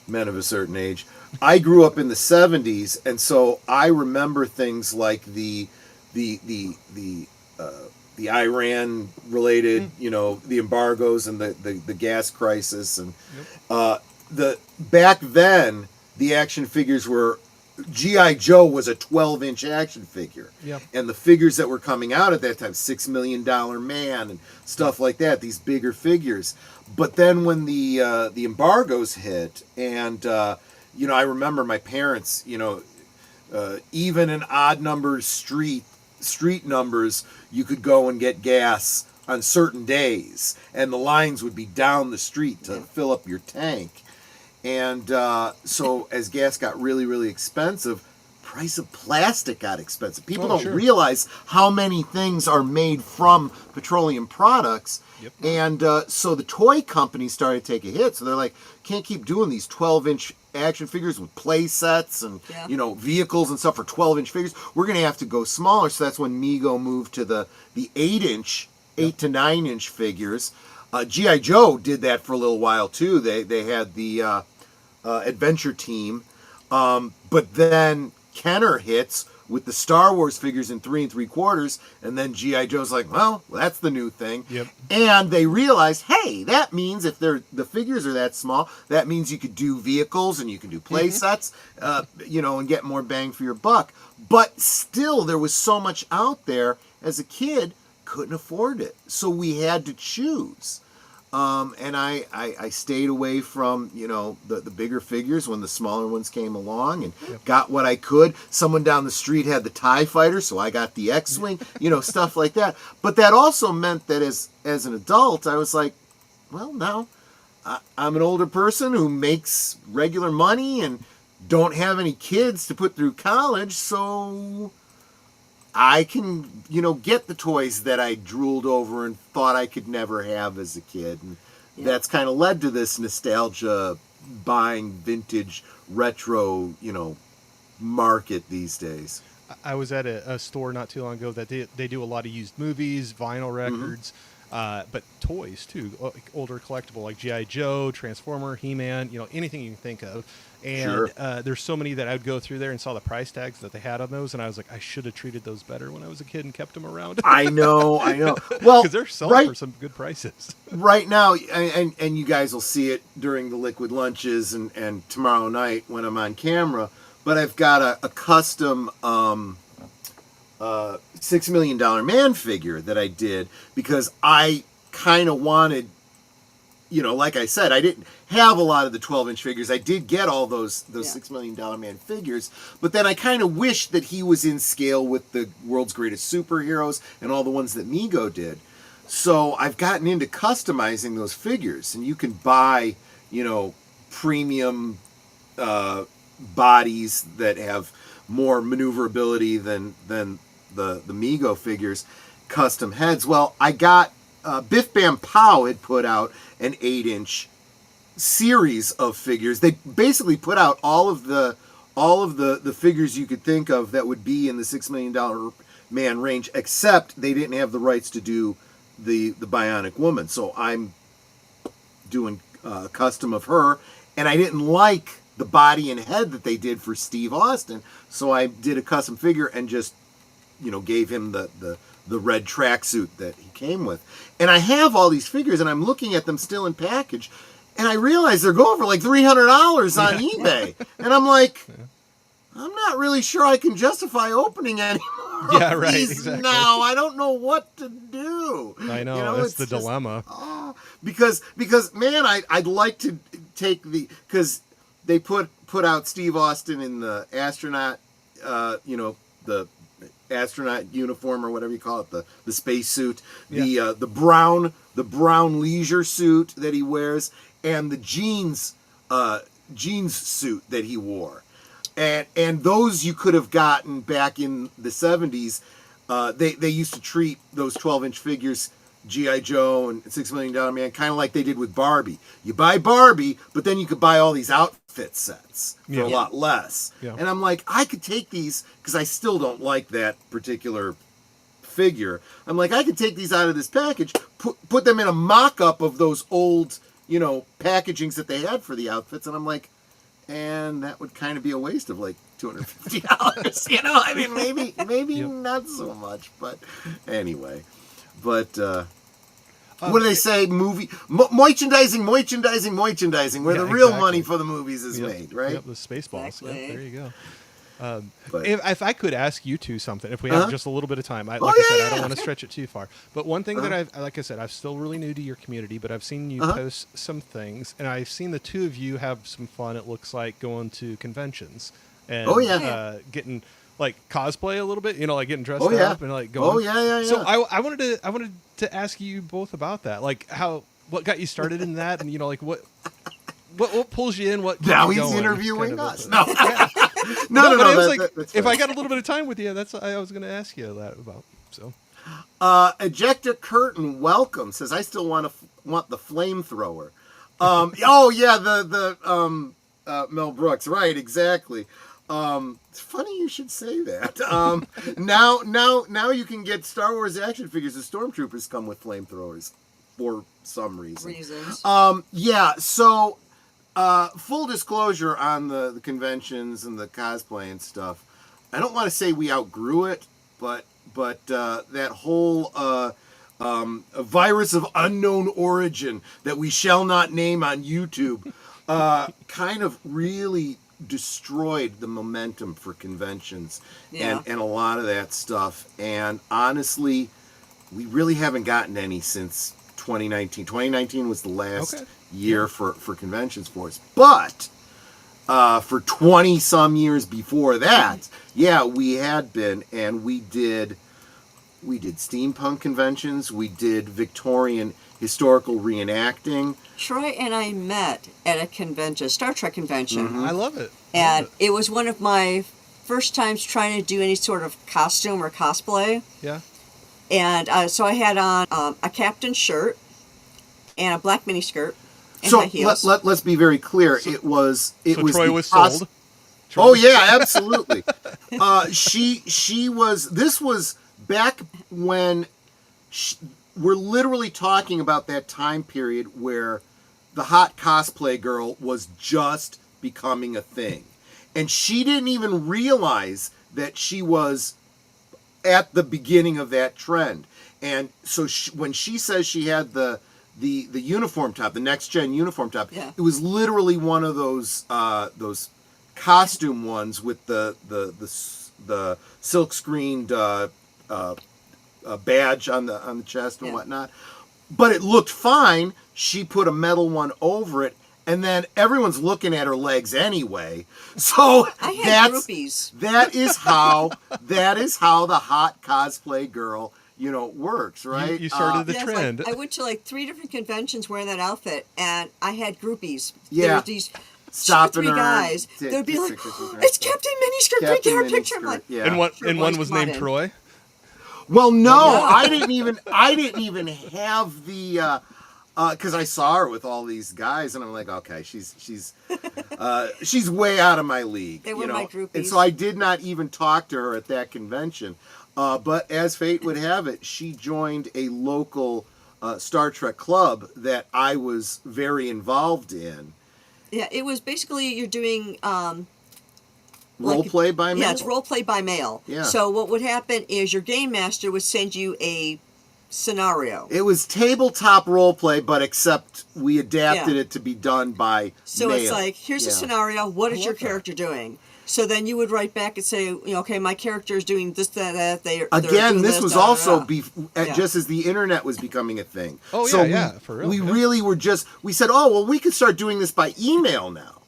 Speaker 3: men of a certain age. I grew up in the 70s, and so I remember things like the Iran related, the embargoes and the gas crisis, and back then the action figures were G.I. Joe was a 12-inch action figure, and the figures that were coming out at that time, $6 Million Man and stuff like that, these bigger figures. But then when the embargoes hit, and I remember my parents, even in odd numbers street numbers, you could go and get gas on certain days, and the lines would be down the street to fill up your tank. And so as gas got really, really expensive, price of plastic got expensive. People don't realize how many things are made from petroleum products. And so the toy companies started to take a hit. So they're like, can't keep doing these 12-inch action figures with play sets and vehicles and stuff for 12-inch figures. We're going to have to go smaller. So that's when Mego moved to the 8-inch, 8 to 9-inch figures. G.I. Joe did that for a little while too. They had the Adventure Team, but then Kenner hits with the Star Wars figures in 3 3/4, and then G.I. Joe's like, well, that's the new thing. And they realized, hey, that means if the figures are that small, that means you could do vehicles and you can do play sets, and get more bang for your buck. But still, there was so much out there. As a kid, couldn't afford it, so we had to choose. And I stayed away from, the bigger figures when the smaller ones came along, and got what I could. Someone down the street had the TIE Fighter, so I got the X-Wing, stuff like that. But that also meant that as an adult, I was like, well, now I'm an older person who makes regular money and don't have any kids to put through college, so I can, get the toys that I drooled over and thought I could never have as a kid. And that's kind of led to this nostalgia buying vintage retro, market these days.
Speaker 4: I was at a store not too long ago that they do a lot of used movies, vinyl records, but toys too, older collectible like G.I. Joe, Transformer, He-Man, anything you can think of. And there's so many that I would go through there and saw the price tags that they had on those, and I was like, I should have treated those better when I was a kid and kept them around.
Speaker 3: I know. Well,
Speaker 4: because they're selling for some good prices.
Speaker 3: Right now, and you guys will see it during the Liquid Lunches and tomorrow night when I'm on camera, but I've got a custom $6 Million Man figure that I did because I kind of wanted, like I said, I didn't have a lot of the 12-inch figures. I did get all those $6 Million Man figures, but then I kind of wished that he was in scale with the world's greatest superheroes and all the ones that Mego did. So I've gotten into customizing those figures, and you can buy, premium bodies that have more maneuverability than the Mego figures, custom heads. Well, I got Biff Bam Pow had put out an 8-inch series of figures. They basically put out all of the figures you could think of that would be in the $6 Million Man range, except they didn't have the rights to do the Bionic Woman. So I'm doing custom of her, and I didn't like the body and head that they did for Steve Austin, so I did a custom figure and just gave him the red tracksuit that he came with. And I have all these figures, and I'm looking at them still in package, and I realize they're going for like $300 on eBay. And I'm like, I'm not really sure I can justify opening any more
Speaker 4: Yeah,
Speaker 3: of
Speaker 4: right,
Speaker 3: these
Speaker 4: exactly.
Speaker 3: now. I don't know what to do.
Speaker 4: I know,
Speaker 3: You know,
Speaker 4: that's the
Speaker 3: just-
Speaker 4: dilemma.
Speaker 3: because man, I'd like to take because they put out Steve Austin in the astronaut, the astronaut uniform or whatever you call it, the space suit, the brown leisure suit that he wears, and the jeans suit that he wore, and those you could have gotten back in the 70s. They used to treat those 12-inch figures, G.I. Joe and $6 Million Man, kind of like they did with Barbie. You buy Barbie, but then you could buy all these outfit sets for a lot less.
Speaker 4: Yeah.
Speaker 3: And I'm like, I could take these, because I still don't like that particular figure. I'm like, I could take these out of this package, put them in a mock-up of those old, packagings that they had for the outfits, and I'm like, and that would kind of be a waste of like $250. I mean, maybe not so much, but anyway. But what do they say? Merchandising, where the real money for the movies is made, right?
Speaker 4: Yep, the Spaceballs.
Speaker 2: Exactly.
Speaker 4: Yep, there you go.
Speaker 3: But-
Speaker 4: If I could ask you two something, if we have just a little bit of time, I don't want to stretch it too far. But one thing that I'm still really new to your community, but I've seen you post some things, and I've seen the two of you have some fun. It looks like going to conventions and getting like cosplay a little bit, like getting dressed up and like going. So I wanted to ask you both about that, like what got you started in that, and like what pulls you in? What
Speaker 3: now
Speaker 4: keeps you
Speaker 3: he's
Speaker 4: going,
Speaker 3: interviewing
Speaker 4: kind of
Speaker 3: us.
Speaker 4: a-
Speaker 3: No.
Speaker 4: But I was
Speaker 3: That's
Speaker 4: if
Speaker 3: fine.
Speaker 4: I got a little bit of time with you, that's what I was going to ask you that about. So,
Speaker 3: Ejector Curtain welcome says, I still want the flamethrower. The Mel Brooks, right? Exactly. It's funny you should say that. Now you can get Star Wars action figures. The Stormtroopers come with flamethrowers for some reason. So full disclosure on the conventions and the cosplay and stuff. I don't want to say we outgrew it, but that whole a virus of unknown origin that we shall not name on YouTube kind of really destroyed the momentum for conventions and a lot of that stuff. And honestly, we really haven't gotten any since 2019. 2019 was the last year for conventions for us. But for 20 some years before that, we had been, and we did steampunk conventions, we did Victorian historical reenacting.
Speaker 2: Troy and I met at a convention, Star Trek convention.
Speaker 4: I love it.
Speaker 2: And it was one of my first times trying to do any sort of costume or cosplay.
Speaker 4: Yeah.
Speaker 2: And so I had on a captain shirt and a black mini skirt and
Speaker 3: So
Speaker 2: high heels.
Speaker 3: let's be very clear. It was
Speaker 4: Troy
Speaker 3: the
Speaker 4: was sold.
Speaker 3: Oh yeah, absolutely. She was. This was back when we're literally talking about that time period where the hot cosplay girl was just becoming a thing, and she didn't even realize that she was at the beginning of that trend. And so when she says she had the uniform top, the next gen uniform top, it was literally one of those costume ones with the silk screened badge on the chest and whatnot. But it looked fine. She put a metal one over it, and then everyone's looking at her legs anyway. So
Speaker 2: I had groupies.
Speaker 3: that is how the hot cosplay girl, works, right?
Speaker 4: You started the
Speaker 2: Yes,
Speaker 4: trend.
Speaker 2: I went to like 3 different conventions wearing that outfit, and I had groupies.
Speaker 3: Yeah.
Speaker 2: There were these
Speaker 3: Stopping
Speaker 2: 2 or 3
Speaker 3: her,
Speaker 2: guys.
Speaker 3: take
Speaker 2: They'd be like,
Speaker 3: pictures with her.
Speaker 2: "It's Captain Miniskirt. Can we get her
Speaker 3: Captain
Speaker 2: picture?" I'm like,
Speaker 3: Miniskirt, yeah.
Speaker 4: And one was
Speaker 2: Come on
Speaker 4: named
Speaker 2: in.
Speaker 4: Troy.
Speaker 3: Well, no, I didn't even have the because I saw her with all these guys, and I'm like, okay, she's way out of my league.
Speaker 2: They were my groupies.
Speaker 3: And so I did not even talk to her at that convention. But as fate would have it, she joined a local Star Trek club that I was very involved in.
Speaker 2: yeah, it was basically you're doing
Speaker 3: Role play by mail?
Speaker 2: Yeah, it's role play by mail.
Speaker 3: Yeah.
Speaker 2: So what would happen is your game master would send you a scenario.
Speaker 3: It was tabletop role play, but except we adapted it to be done by
Speaker 2: So
Speaker 3: mail.
Speaker 2: it's like, here's a scenario. What is your
Speaker 4: love that.
Speaker 2: character doing? So then you would write back and say, you know, okay, my character is doing this, that. They're
Speaker 3: Again,
Speaker 2: doing
Speaker 3: this was
Speaker 2: da, da,
Speaker 3: also
Speaker 2: da.
Speaker 3: just as the internet was becoming a thing.
Speaker 4: Oh,
Speaker 3: so
Speaker 4: yeah, for real.
Speaker 3: We really were we said, oh, well, we could start doing this by email now.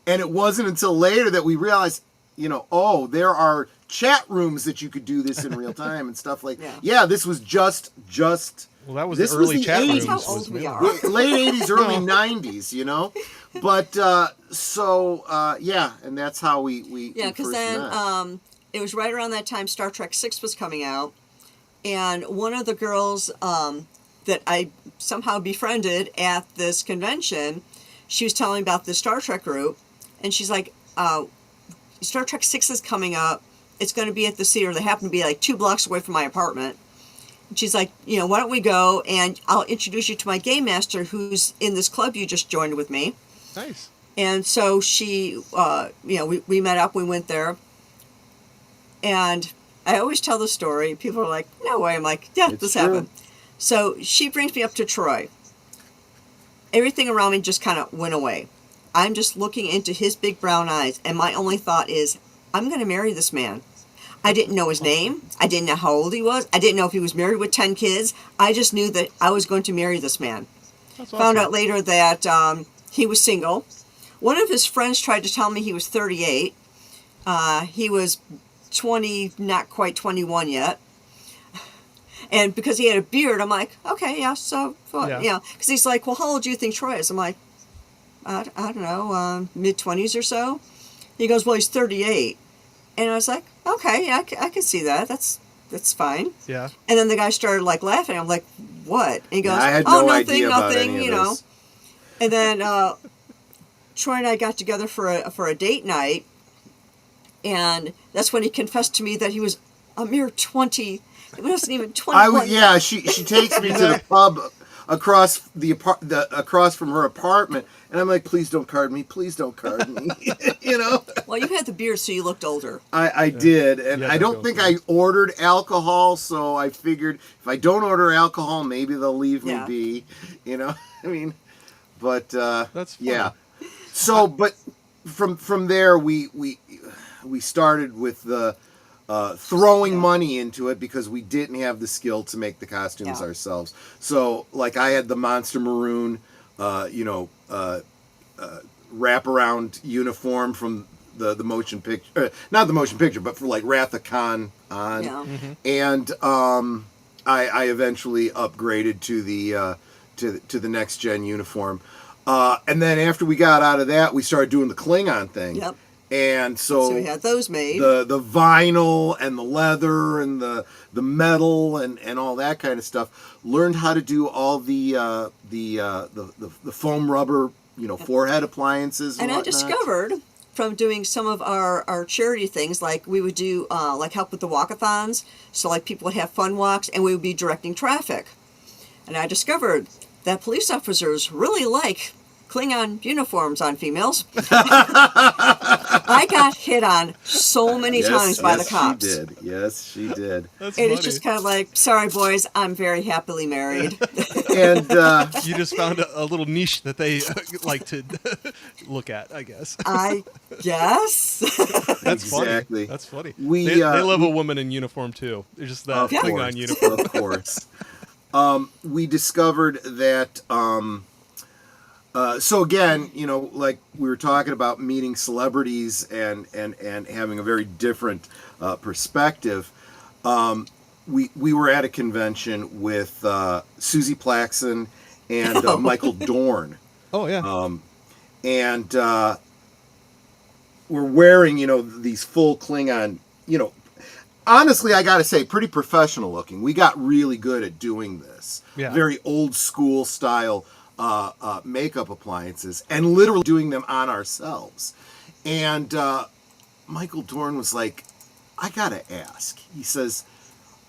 Speaker 3: And it wasn't until later that we realized, you know, oh, there are chat rooms that you could do this in real time and stuff like that. Yeah, this was just
Speaker 4: well, that was
Speaker 3: this
Speaker 4: the early
Speaker 3: was the
Speaker 4: chat
Speaker 3: 80s.
Speaker 4: rooms.
Speaker 2: That's how old we are.
Speaker 3: Late 80s, early 90s, you know? But, yeah, and that's how we
Speaker 2: because
Speaker 3: first
Speaker 2: then
Speaker 3: met.
Speaker 2: it was right around that time Star Trek 6 was coming out, and one of the girls that I somehow befriended at this convention, she was telling me about the Star Trek group, and she's like, Star Trek 6 is coming up. It's going to be at the theater. They happen to be like 2 blocks away from my apartment. And she's like, you know, why don't we go and I'll introduce you to my game master who's in this club you just joined with me.
Speaker 4: Nice.
Speaker 2: And so she, you know, we met up, we went there. And I always tell the story. People are like, no way. I'm like, yeah,
Speaker 3: It's
Speaker 2: this
Speaker 3: true.
Speaker 2: happened. So she brings me up to Troy. Everything around me just kind of went away. I'm just looking into his big brown eyes, and my only thought is, I'm going to marry this man. I didn't know his name. I didn't know how old he was. I didn't know if he was married with 10 kids. I just knew that I was going to marry this man.
Speaker 4: That's
Speaker 2: Found
Speaker 4: awesome.
Speaker 2: out later that he was single. One of his friends tried to tell me he was 38. He was 20, not quite 21 yet. And because he had a beard, I'm like, okay, yeah, so,
Speaker 4: Yeah.
Speaker 2: yeah. Because he's like, well, how old do you think Troy is? I'm like, I don't know, mid-20s or so. He goes, well, he's 38. And I was like, okay, yeah, I can see that. That's fine.
Speaker 4: Yeah.
Speaker 2: And then the guy started, like, laughing. I'm like, what? And he goes,
Speaker 3: I had
Speaker 2: oh,
Speaker 3: no
Speaker 2: nothing,
Speaker 3: idea about
Speaker 2: nothing,
Speaker 3: any of
Speaker 2: you know.
Speaker 3: this.
Speaker 2: And then Troy and I got together for a date night. And that's when he confessed to me that he was a mere 20. It wasn't even 21.
Speaker 3: Yeah, she takes me to the pub across across from her apartment, and I'm like, please don't card me, you know.
Speaker 2: Well, you had the beard, so you looked older.
Speaker 3: I did, and
Speaker 4: Yeah,
Speaker 3: I don't think I ordered alcohol, so I figured if I don't order alcohol, maybe they'll leave me
Speaker 2: Yeah.
Speaker 3: be, you know. I mean, but
Speaker 4: That's funny.
Speaker 3: yeah. So, but from there we started with the throwing money into it because we didn't have the skill to make the costumes
Speaker 2: Yeah.
Speaker 3: ourselves. So, like, I had the Monster Maroon, wraparound uniform from the motion picture, not the motion picture, but for like Wrath of Khan on,
Speaker 2: Yeah.
Speaker 3: and I eventually upgraded to the next gen uniform, and then after we got out of that, we started doing the Klingon thing.
Speaker 2: Yep.
Speaker 3: And
Speaker 2: So we had those made.
Speaker 3: the vinyl and the leather and the metal and all that kind of stuff. Learned how to do all the foam rubber, you know, forehead appliances. And
Speaker 2: I
Speaker 3: whatnot.
Speaker 2: discovered from doing some of our charity things, like we would do like help with the walkathons. So like people would have fun walks, and we would be directing traffic. And I discovered that police officers really like Klingon uniforms on females. I got hit on so many times by the cops.
Speaker 3: Yes, she did. Yes, she did.
Speaker 4: That's
Speaker 2: And
Speaker 4: funny.
Speaker 2: it's just kind of like, sorry, boys, I'm very happily married.
Speaker 3: And
Speaker 4: You just found a little niche that they like to look at, I guess.
Speaker 2: I guess.
Speaker 4: That's
Speaker 3: Exactly.
Speaker 4: funny. That's funny.
Speaker 3: We,
Speaker 4: they love a woman in uniform too. It's just that
Speaker 3: of
Speaker 4: Klingon
Speaker 3: course,
Speaker 4: uniform.
Speaker 3: of course. We discovered that. So again, you know, like we were talking about meeting celebrities and having a very different perspective. We were at a convention with Susie Plaxton and Michael Dorn.
Speaker 4: Oh yeah.
Speaker 3: And we're wearing, you know, these full Klingon, you know, honestly, I got to say, pretty professional looking. We got really good at doing this.
Speaker 4: Yeah.
Speaker 3: Very old school style makeup appliances, and literally doing them on ourselves. And Michael Dorn was like, I got to ask. He says,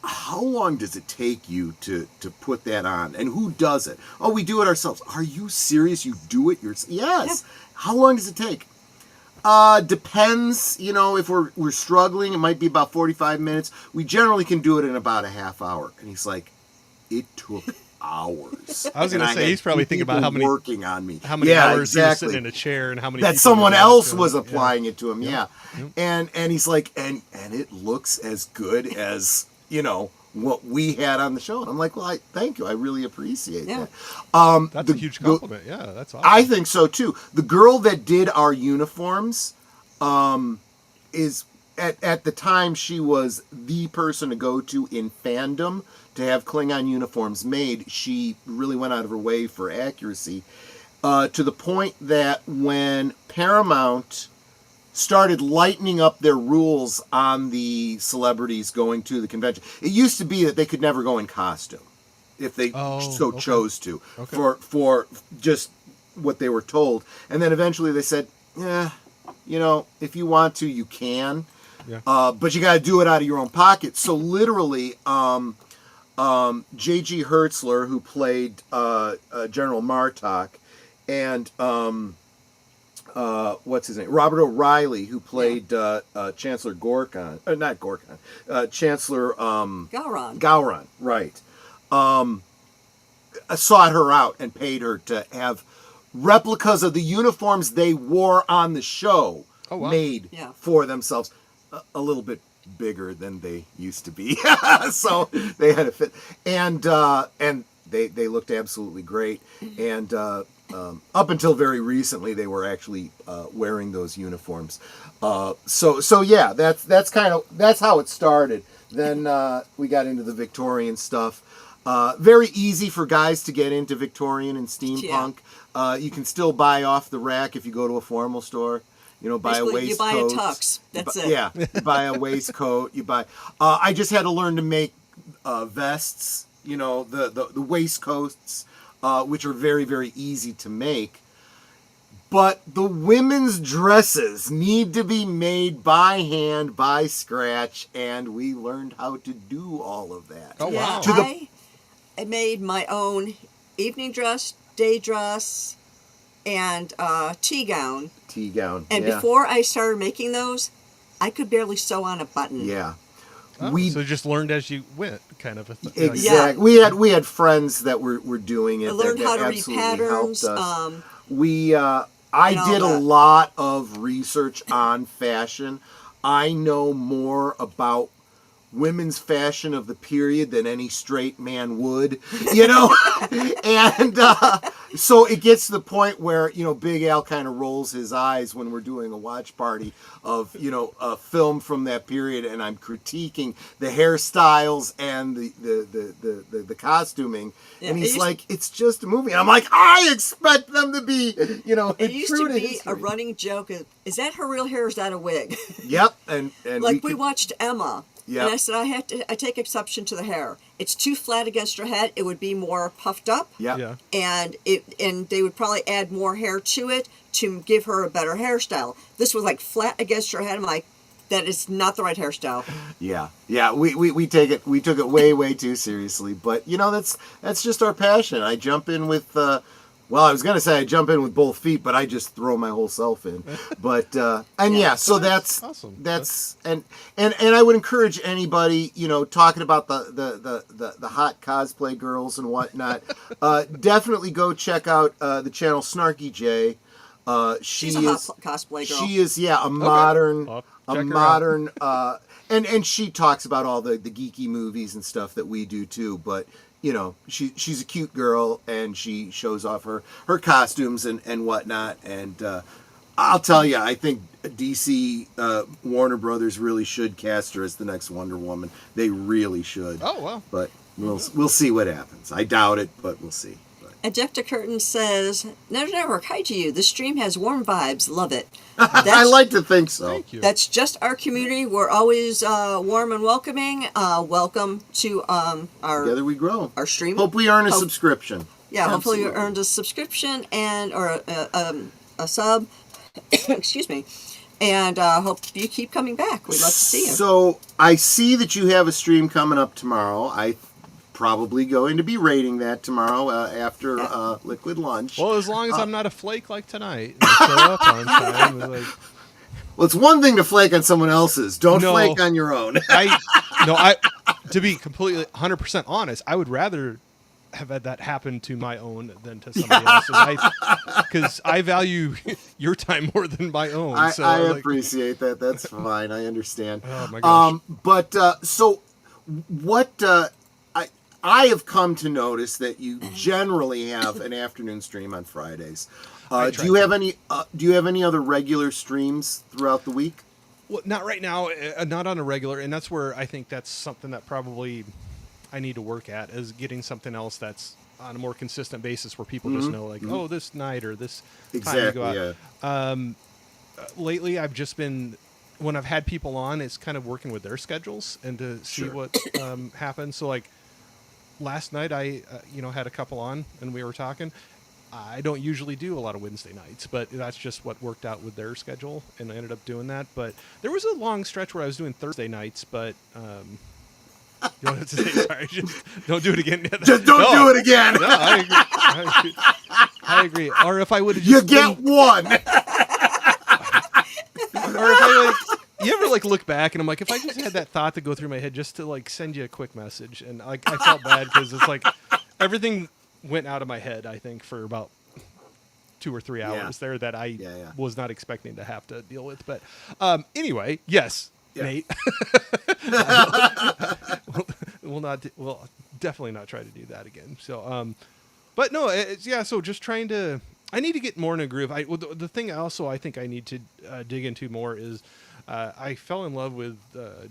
Speaker 3: how long does it take you to put that on? And who does it? Oh, we do it ourselves. Are you serious? You do it yourself? Yes. Yeah. How long does it take? Depends, you know, if we're struggling, it might be about 45 minutes. We generally can do it in about a half hour. And he's like, it took hours.
Speaker 4: I was going
Speaker 3: And
Speaker 4: to say
Speaker 3: had
Speaker 4: he's probably
Speaker 3: two
Speaker 4: thinking about
Speaker 3: people
Speaker 4: how many
Speaker 3: working on me.
Speaker 4: How many
Speaker 3: Yeah,
Speaker 4: hours he was
Speaker 3: exactly.
Speaker 4: sitting in a chair and how many
Speaker 3: That
Speaker 4: people
Speaker 3: someone
Speaker 4: were doing it
Speaker 3: else
Speaker 4: to
Speaker 3: was
Speaker 4: him.
Speaker 3: applying it to him.
Speaker 4: Yep.
Speaker 3: Yeah. And he's like, and it looks as good as, what we had on the show. And I'm like, well, thank you. I really appreciate
Speaker 2: Yeah.
Speaker 3: that.
Speaker 4: That's a huge compliment. Yeah, that's awesome.
Speaker 3: I think so too. The girl that did our uniforms is at the time she was the person to go to in fandom to have Klingon uniforms made. She really went out of her way for accuracy, to the point that when Paramount started lightening up their rules on the celebrities going to the convention, it used to be that they could never go in costume if they chose to, for just what they were told. And then eventually they said, yeah, if you want to, you can.
Speaker 4: Yeah.
Speaker 3: But you got to do it out of your own pocket. So literally, J.G. Hertzler, who played General Martok, and what's his name? Robert O'Reilly, who played Chancellor Gorkon, not Gorkon, Chancellor Gowron, right? Sought her out and paid her to have replicas of the uniforms they wore on the show made for themselves, a little bit bigger than they used to be. So they had to fit, and they looked absolutely great. And up until very recently, they were actually wearing those uniforms. So yeah, that's how it started. Then we got into the Victorian stuff. Very easy for guys to get into Victorian and steampunk.
Speaker 2: Yeah.
Speaker 3: You can still buy off the rack if you go to a formal store. Buy a waistcoat.
Speaker 2: You buy a tux. That's it.
Speaker 3: Yeah, you buy a waistcoat. You buy. I just had to learn to make vests. The waistcoats, which are very, very easy to make. But the women's dresses need to be made by hand, by scratch, and we learned how to do all of that.
Speaker 4: Oh, wow.
Speaker 2: I made my own evening dress, day dress, and tea gown. And before I started making those, I could barely sew on a button.
Speaker 3: Yeah.
Speaker 4: So you just learned as you went, kind of a thing.
Speaker 3: Exactly. Yeah. We had friends that were doing it.
Speaker 2: I learned
Speaker 3: that
Speaker 2: how to read
Speaker 3: absolutely
Speaker 2: patterns.
Speaker 3: helped us. I did a lot of research on fashion. I know more about women's fashion of the period than any straight man would, and so it gets to the point where Big Al kind of rolls his eyes when we're doing a watch party of a film from that period, and I'm critiquing the hairstyles and the costuming, and he's like, it's just a movie, and I'm like, I expect them to be
Speaker 2: it used
Speaker 3: true
Speaker 2: to be
Speaker 3: history.
Speaker 2: a running joke of, is that her real hair or is that a wig?
Speaker 3: Yep. And
Speaker 2: like we watched Emma.
Speaker 3: Yep.
Speaker 2: And I said, I take exception to the hair. It's too flat against her head. It would be more puffed up.
Speaker 3: Yep.
Speaker 4: Yeah.
Speaker 2: And they would probably add more hair to it to give her a better hairstyle. This was like flat against her head. I'm like, that is not the right hairstyle.
Speaker 3: Yeah. We took it way too seriously. But that's just our passion. I jump in with. Well, I was gonna say I jump in with both feet, but I just throw my whole self in. But so that's
Speaker 4: awesome.
Speaker 3: That's and I would encourage anybody, talking about the hot cosplay girls and whatnot. Definitely go check out the channel Snarky J.
Speaker 2: She's a hot cosplay girl.
Speaker 3: She is a modern and she talks about all the geeky movies and stuff that we do too, but she's a cute girl, and she shows off her costumes and whatnot. And I'll tell you, I think DC Warner Brothers really should cast her as the next Wonder Woman. They really should.
Speaker 4: Oh, wow.
Speaker 3: But we'll see what happens. I doubt it, but we'll see.
Speaker 2: And Jeff DeCurtin says, Network, hi to you. The stream has warm vibes. Love it.
Speaker 3: I like to think so.
Speaker 4: Thank you.
Speaker 2: That's just our community. We're always warm and welcoming. Welcome to
Speaker 3: Together we grow.
Speaker 2: Our stream.
Speaker 3: Hope we earn a subscription.
Speaker 2: Yeah, hopefully you
Speaker 3: Absolutely.
Speaker 2: earned a subscription or a sub. Excuse me. And hope you keep coming back. We'd love to see you.
Speaker 3: So I see that you have a stream coming up tomorrow. I probably going to be rating that tomorrow after Liquid Lunch.
Speaker 4: Well, as long as I'm not a flake like tonight, and show up on time.
Speaker 3: Well, it's one thing to flake on someone else's. Don't flake on your own.
Speaker 4: To be completely 100% honest, I would rather have had that happen to my own than to somebody else's. Because I value your time more than my own.
Speaker 3: I appreciate that. That's fine. I understand.
Speaker 4: Oh my gosh.
Speaker 3: So what I have come to notice that you generally have an afternoon stream on Fridays. Do you have any other regular streams throughout the week?
Speaker 4: Well, not right now, not on a regular, and that's where I think that's something that probably I need to work at, is getting something else that's on a more consistent basis where people just know, like, oh, this night or this time to go out. Lately, I've just been, when I've had people on, it's kind of working with their schedules and to see what happens. So, like, last night I, had a couple on and we were talking. I don't usually do a lot of Wednesday nights, but that's just what worked out with their schedule, and I ended up doing that. But there was a long stretch where I was doing Thursday nights, but you don't have to say sorry. Just don't do it again.
Speaker 3: Just don't do it again.
Speaker 4: No, I agree. Or if I would have
Speaker 3: just... You get one!
Speaker 4: Or if I, you ever, look back and I'm like, if I just had that thought to go through my head just to, send you a quick message, and, I felt bad because it's like everything went out of my head, I think, for about 2 or 3 hours there that I was not expecting to have to deal with. But anyway, yes, Nate. We'll definitely not try to do that again. So, but no, so just trying to, I need to get more in a groove. The thing also I think I need to dig into more is I fell in love with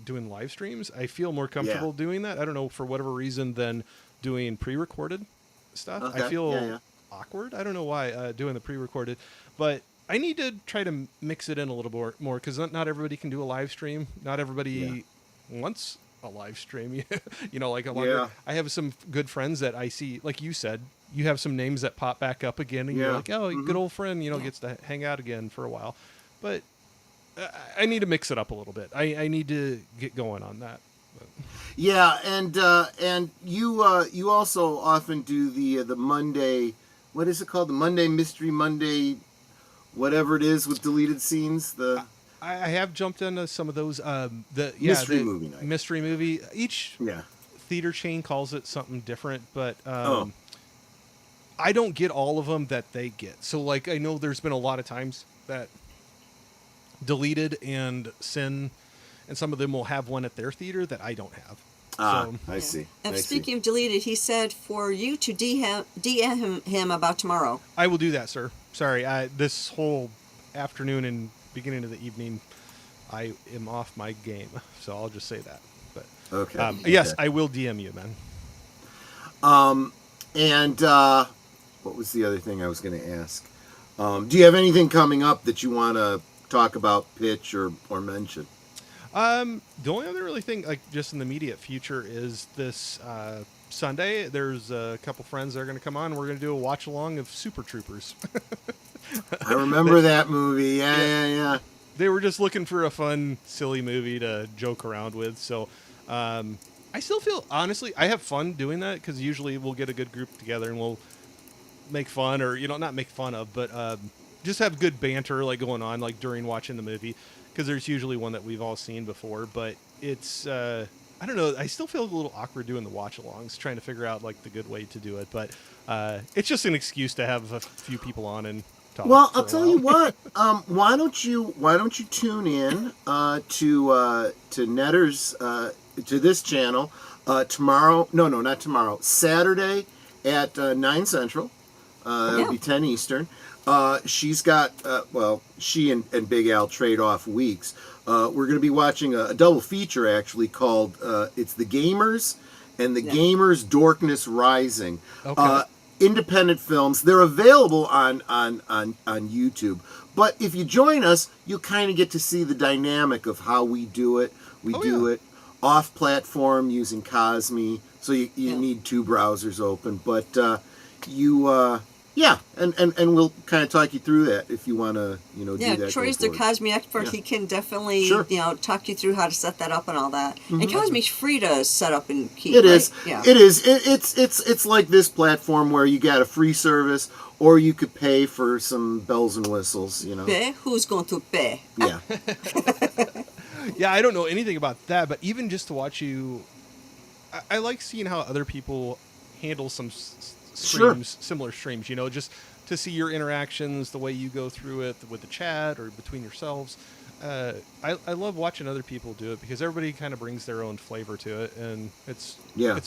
Speaker 4: doing live streams. I feel more comfortable doing that. I don't know, for whatever reason, than doing pre-recorded stuff. Okay. I feel awkward. I don't know why doing the pre-recorded, but I need to try to mix it in a little more because not everybody can do a live stream. Not everybody wants a live stream. I have some good friends that I see, like you said, you have some names that pop back up again, and you're like, oh, good old friend, gets to hang out again for a while. But I need to mix it up a little bit. I need to get going on that.
Speaker 3: Yeah, and you also often do the Monday, what is it called? The Monday Mystery Monday, whatever it is, with deleted scenes.
Speaker 4: I have jumped into some of those.
Speaker 3: Mystery movie night.
Speaker 4: Mystery movie. Each theater chain calls it something different, but I don't get all of them that they get. So, I know there's been a lot of times that Deleted and Sin, and some of them will have one at their theater that I don't have.
Speaker 3: I see.
Speaker 2: And speaking of Deleted, he said for you to DM him about tomorrow.
Speaker 4: I will do that, sir. Sorry, this whole afternoon and beginning of the evening, I am off my game, so I'll just say that. But
Speaker 3: okay.
Speaker 4: Yes, I will DM you, man.
Speaker 3: And what was the other thing I was going to ask? Do you have anything coming up that you want to talk about, pitch, or mention?
Speaker 4: The only other really thing, just in the immediate future, is this Sunday. There's a couple friends that are going to come on. We're going to do a watch along of Super Troopers.
Speaker 3: I remember that movie. Yeah.
Speaker 4: They were just looking for a fun, silly movie to joke around with. So, I still feel, honestly, I have fun doing that because usually we'll get a good group together and we'll make fun, or not make fun of, but just have good banter going on during watching the movie. Because there's usually one that we've all seen before, but it's, I don't know, I still feel a little awkward doing the watch-alongs, trying to figure out, the good way to do it, but it's just an excuse to have a few people on and talk.
Speaker 3: Well, I'll tell you what, why don't you tune in to Netter's, to this channel, tomorrow, no, not tomorrow, Saturday at 9 Central, it'll be 10 Eastern. She's got, she and Big Al trade off weeks. We're going to be watching a double feature, actually, called, it's The Gamers and The Gamers Dorkness Rising.
Speaker 4: Okay.
Speaker 3: Independent films. They're available on YouTube. But if you join us, you'll kind of get to see the dynamic of how we do it. We do it off-platform using Cosme, so you need 2 browsers open. But and we'll kind of talk you through that if you want to, do that.
Speaker 2: Yeah, Troy's the Cosme expert. He can definitely, talk you through how to set that up and all that. Mm-hmm. And Cosme's free to set up and keep.
Speaker 3: It is. Yeah. It is. It's like this platform where you got a free service, or you could pay for some bells and whistles.
Speaker 2: Pay? Who's going to pay?
Speaker 3: Yeah.
Speaker 4: Yeah, I don't know anything about that, but even just to watch you, I like seeing how other people handle some
Speaker 3: Sure.
Speaker 4: streams, similar streams, you know, just to see your interactions, the way you go through it with the chat or between yourselves. I love watching other people do it because everybody kind of brings their own flavor to it, and it's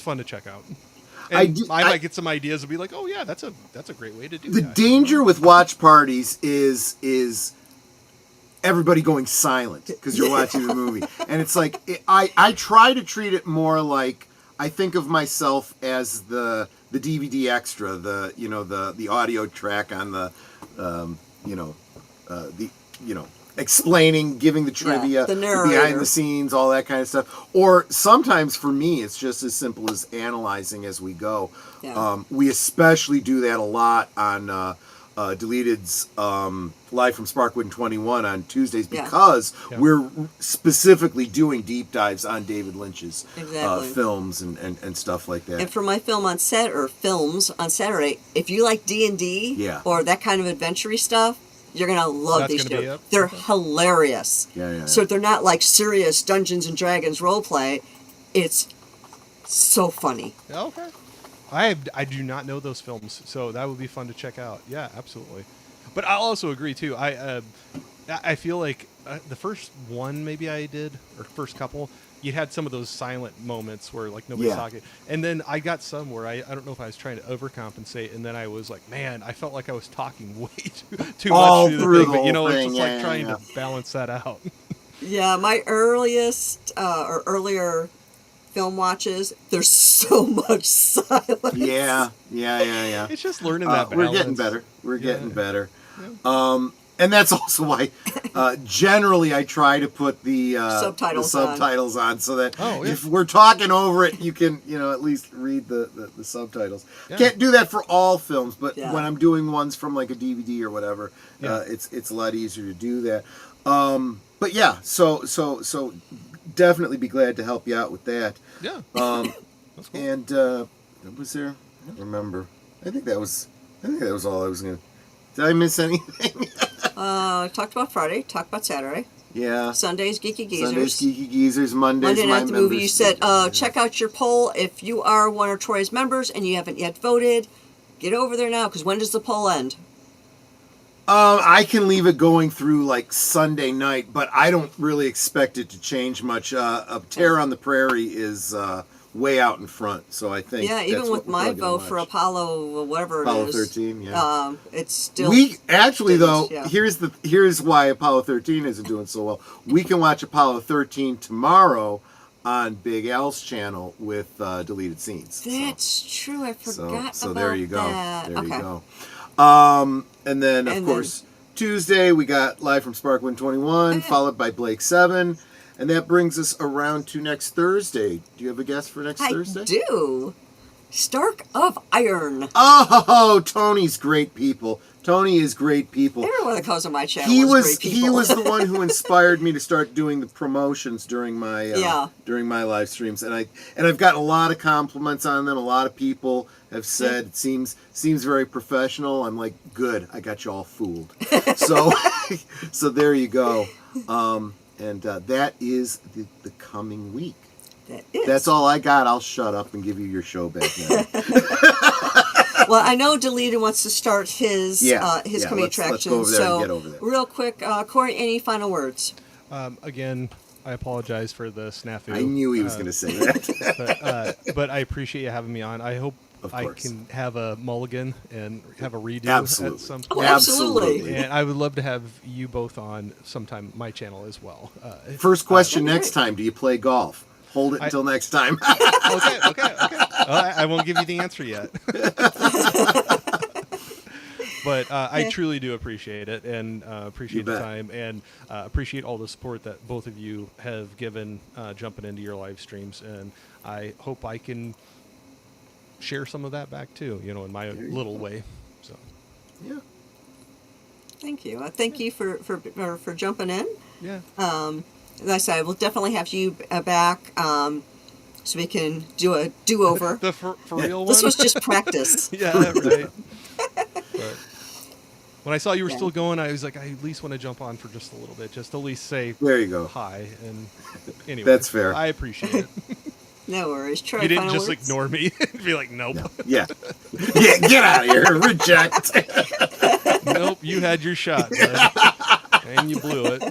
Speaker 4: fun to check out. And I might get some ideas and be like, oh yeah, that's a great way to do
Speaker 3: The
Speaker 4: that.
Speaker 3: danger with watch parties is everybody going silent because you're watching the movie, and it's like I try to treat it more like I think of myself as the DVD extra, the audio track on the explaining, giving the trivia,
Speaker 2: the
Speaker 3: the
Speaker 2: narrator.
Speaker 3: behind the scenes, all that kind of stuff. Or sometimes for me, it's just as simple as analyzing as we go.
Speaker 2: Yeah.
Speaker 3: We especially do that a lot on Deleted's Live from Sparkwood 21 on Tuesdays because we're specifically doing deep dives on David Lynch's films and stuff like that.
Speaker 2: And for my films on Saturday, if you like D&D or that kind of adventure stuff, you're going to love these two. They're hilarious.
Speaker 3: Yeah.
Speaker 2: So they're not like serious Dungeons and Dragons roleplay. It's so funny.
Speaker 4: Okay. I do not know those films, so that would be fun to check out. Yeah, absolutely. But I'll also agree too. I feel like the first one maybe I did, or first couple, you had some of those silent moments where like nobody's talking, and then I got some where I don't know if I was trying to overcompensate, and then I was like, man, I felt like I was talking way too much through the thing, but you know, it's just like trying to balance that out.
Speaker 2: Yeah, my earliest or earlier film watches, there's so much silence.
Speaker 3: Yeah.
Speaker 4: It's just learning that balance.
Speaker 3: We're getting better. Yeah. And that's also why generally I try to put the subtitles on so that if we're talking over it, you can at least read the subtitles. Yeah. Can't do that for all films, but when I'm doing ones from like a DVD or whatever, it's a lot easier to do that. But yeah, so definitely be glad to help you out with that.
Speaker 4: Yeah. That's cool.
Speaker 3: And what was there? I don't remember. I think that was all I was gonna. Did I miss anything?
Speaker 2: Talked about Friday. Talked about Saturday.
Speaker 3: Yeah.
Speaker 2: Sunday's Geeky Geezers.
Speaker 3: Monday
Speaker 2: Night the Movie. You said check out your poll if you are one of Troy's members and you haven't yet voted. Get over there now, because when does the poll end?
Speaker 3: I can leave it going through like Sunday night, but I don't really expect it to change much. Terror on the Prairie is way out in front, so I think
Speaker 2: even with my vote for Apollo, whatever it is,
Speaker 3: 13,
Speaker 2: it's still.
Speaker 3: We actually here's why Apollo 13 isn't doing so well. We can watch Apollo 13 tomorrow on Big Al's channel with deleted scenes.
Speaker 2: That's true. I forgot.
Speaker 3: So
Speaker 2: about
Speaker 3: there you go.
Speaker 2: that.
Speaker 3: There you go. And then of course Tuesday we got Live from Sparkwind 21, followed by Blake 7. And that brings us around to next Thursday. Do you have a guess for next Thursday?
Speaker 2: I do. Stark of Iron.
Speaker 3: Oh, Tony's great people. Tony is great people.
Speaker 2: Everyone that comes on my channel
Speaker 3: was
Speaker 2: great people.
Speaker 3: He was the one who inspired me to start doing the promotions during my live streams, and I've gotten a lot of compliments on them. A lot of people have said it seems very professional. I'm like, good. I got you all fooled. So there you go. And that is the coming week. That's all I got. I'll shut up and give you your show back now.
Speaker 2: Well, I know Deleted wants to start his coming attraction.
Speaker 3: Let's go over there and get over there.
Speaker 2: Real quick, Corey, any final words?
Speaker 4: Again, I apologize for the snafu.
Speaker 3: I knew he was going to say that.
Speaker 4: but I appreciate you having me on. I hope I can have a mulligan and have a redo at some point.
Speaker 2: Oh, absolutely.
Speaker 4: And I would love to have you both on sometime my channel as well.
Speaker 3: First question next time, do you play golf? Hold it until next time.
Speaker 4: Okay. I won't give you the answer yet. But I truly do appreciate it, and appreciate the time, and appreciate all the support that both of you have given jumping into your live streams. And I hope I can share some of that back too, in my little way. So,
Speaker 3: yeah.
Speaker 2: Thank you. Thank you for jumping in.
Speaker 4: Yeah.
Speaker 2: As I said, we'll definitely have you back so we can do a do-over.
Speaker 4: The for real one?
Speaker 2: This was just practice.
Speaker 4: Yeah, right. But when I saw you were still going, I was like, I at least want to jump on for just a little bit, just at least say
Speaker 3: there you go.
Speaker 4: Hi. And anyway,
Speaker 3: that's fair.
Speaker 4: I appreciate it.
Speaker 2: No worries. Troy,
Speaker 4: You didn't
Speaker 2: final
Speaker 4: just
Speaker 2: words?
Speaker 4: ignore me and be like, nope.
Speaker 3: Yeah. Get out of here. Reject.
Speaker 4: Nope, you had your shot, bud. And you blew it.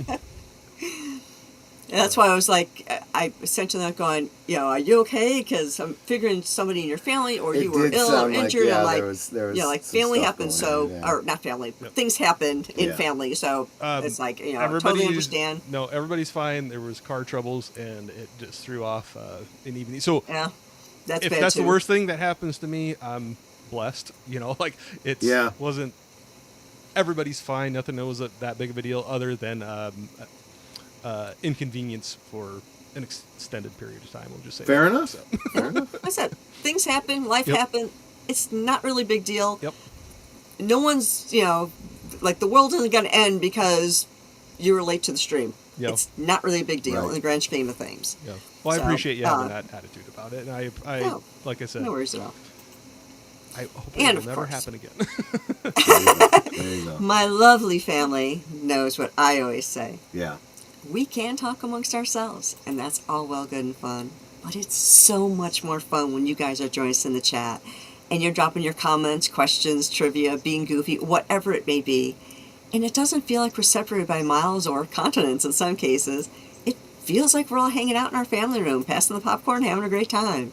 Speaker 2: And that's why I was like, I sent you that going, are you okay? Because I'm figuring somebody in your family, or you were ill or injured. I'm like,
Speaker 3: there was
Speaker 2: like
Speaker 3: some
Speaker 2: family
Speaker 3: stuff
Speaker 2: happens,
Speaker 3: going
Speaker 2: so,
Speaker 3: on, yeah.
Speaker 2: or not family, things happened in
Speaker 3: Yeah.
Speaker 2: family, so it's like, I totally
Speaker 4: Everybody's-
Speaker 2: understand.
Speaker 4: No, everybody's fine. There was car troubles, and it just threw off an evening. So
Speaker 2: Yeah, that's
Speaker 4: if
Speaker 2: bad
Speaker 4: that's
Speaker 2: too.
Speaker 4: the worst thing that happens to me, I'm blessed. Like it wasn't. Everybody's fine. Nothing was that big of a deal, other than inconvenience for an extended period of time. We'll just say
Speaker 3: Fair
Speaker 4: that.
Speaker 3: enough.
Speaker 4: So.
Speaker 3: Fair enough.
Speaker 2: I said, things happen, life
Speaker 4: Yep.
Speaker 2: happens. It's not really a big deal.
Speaker 4: Yep.
Speaker 2: No one's, like the world isn't going to end because you were late to the stream.
Speaker 4: Yep.
Speaker 2: It's not really a big deal
Speaker 3: Right.
Speaker 2: in the grand scheme of things.
Speaker 4: Yeah. Well, I
Speaker 2: So,
Speaker 4: appreciate you having that attitude about it, and I
Speaker 2: No.
Speaker 4: like I said,
Speaker 2: No worries at all.
Speaker 4: I hope
Speaker 2: And
Speaker 4: it
Speaker 2: of
Speaker 4: will never
Speaker 2: course.
Speaker 4: happen again.
Speaker 3: There you go.
Speaker 2: My lovely family knows what I always say.
Speaker 3: Yeah.
Speaker 2: We can talk amongst ourselves, and that's all well, good, and fun. But it's so much more fun when you guys are joining us in the chat, and you're dropping your comments, questions, trivia, being goofy, whatever it may be. And it doesn't feel like we're separated by miles or continents in some cases. It feels like we're all hanging out in our family room, passing the popcorn, having a great time.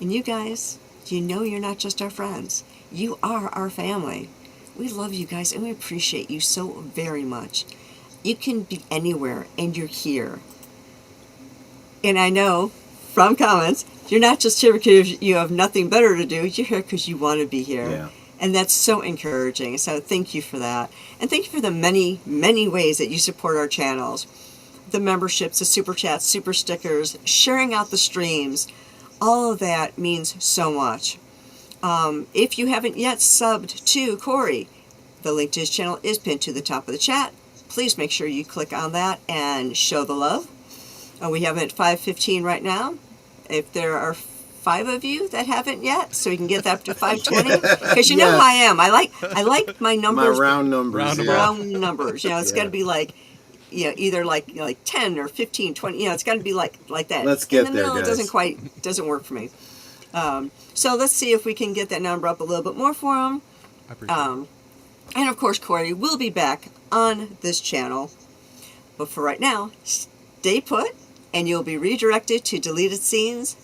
Speaker 2: And you guys, you're not just our friends. You are our family. We love you guys, and we appreciate you so very much. You can be anywhere, and you're here. And I know from comments, you're not just here because you have nothing better to do. You're here because you want to be here.
Speaker 3: Yeah.
Speaker 2: And that's so encouraging. So thank you for that. And thank you for the many, many ways that you support our channels. The memberships, the super chats, super stickers, sharing out the streams. All of that means so much. If you haven't yet subbed to Corey, the link to his channel is pinned to the top of the chat. Please make sure you click on that and show the love. We have it at 5:15 right now. If there are 5 of you that haven't yet, so we can get that up to 5:20, because you know
Speaker 3: Yes.
Speaker 2: how I am. I like my
Speaker 3: My
Speaker 2: numbers.
Speaker 3: round numbers.
Speaker 4: Round
Speaker 3: yeah.
Speaker 2: Round numbers. It's
Speaker 3: Yeah.
Speaker 2: got to be like, either like 10 or 15, 20. It's got to be like that.
Speaker 3: Let's get
Speaker 2: in the
Speaker 3: there,
Speaker 2: middle,
Speaker 3: guys.
Speaker 2: it doesn't work for me. So let's see if we can get that number up a little bit more for him.
Speaker 4: I appreciate it.
Speaker 2: And of course, Corey will be back on this channel. But for right now, stay put, and you'll be redirected to deleted scenes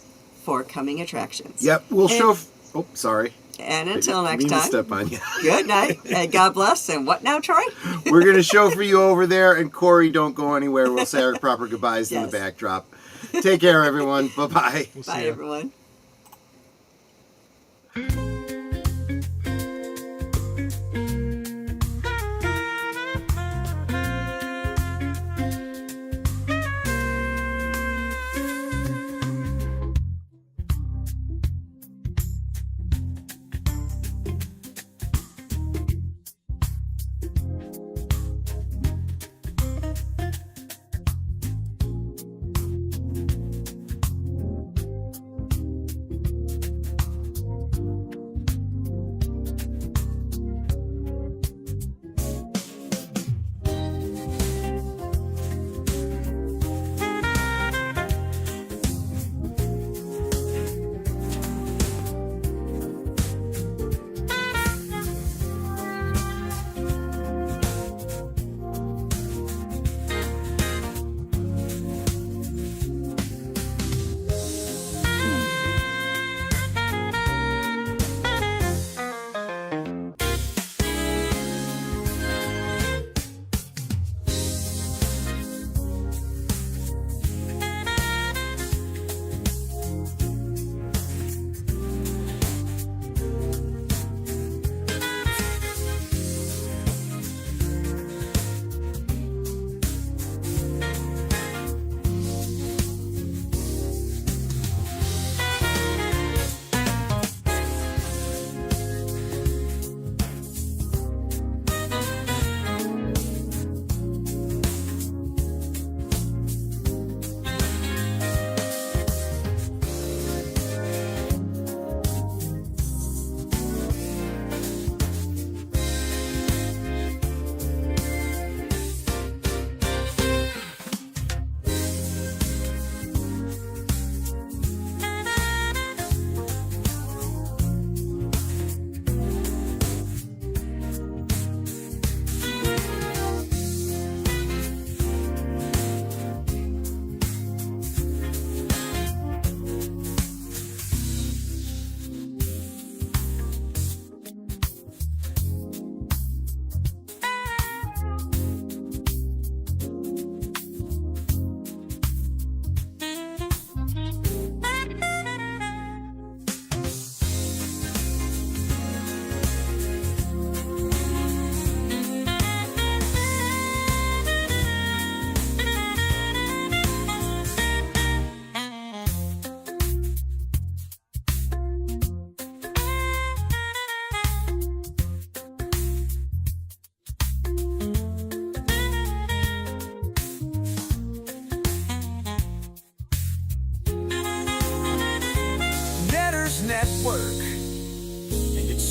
Speaker 2: for coming attractions.
Speaker 3: Yep. We'll
Speaker 2: And-
Speaker 3: show. Oh, sorry.
Speaker 2: And until
Speaker 3: I
Speaker 2: next
Speaker 3: mean to
Speaker 2: time,
Speaker 3: step on you.
Speaker 2: good night, and God bless. And what now, Troy?
Speaker 3: We're going to show for you over there. And Corey, don't go anywhere. We'll say our proper goodbyes in
Speaker 2: Yes.
Speaker 3: the backdrop. Take care, everyone. Bye-bye.
Speaker 4: We'll
Speaker 2: Bye,
Speaker 4: see ya.
Speaker 2: everyone.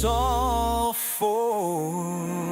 Speaker 1: all for.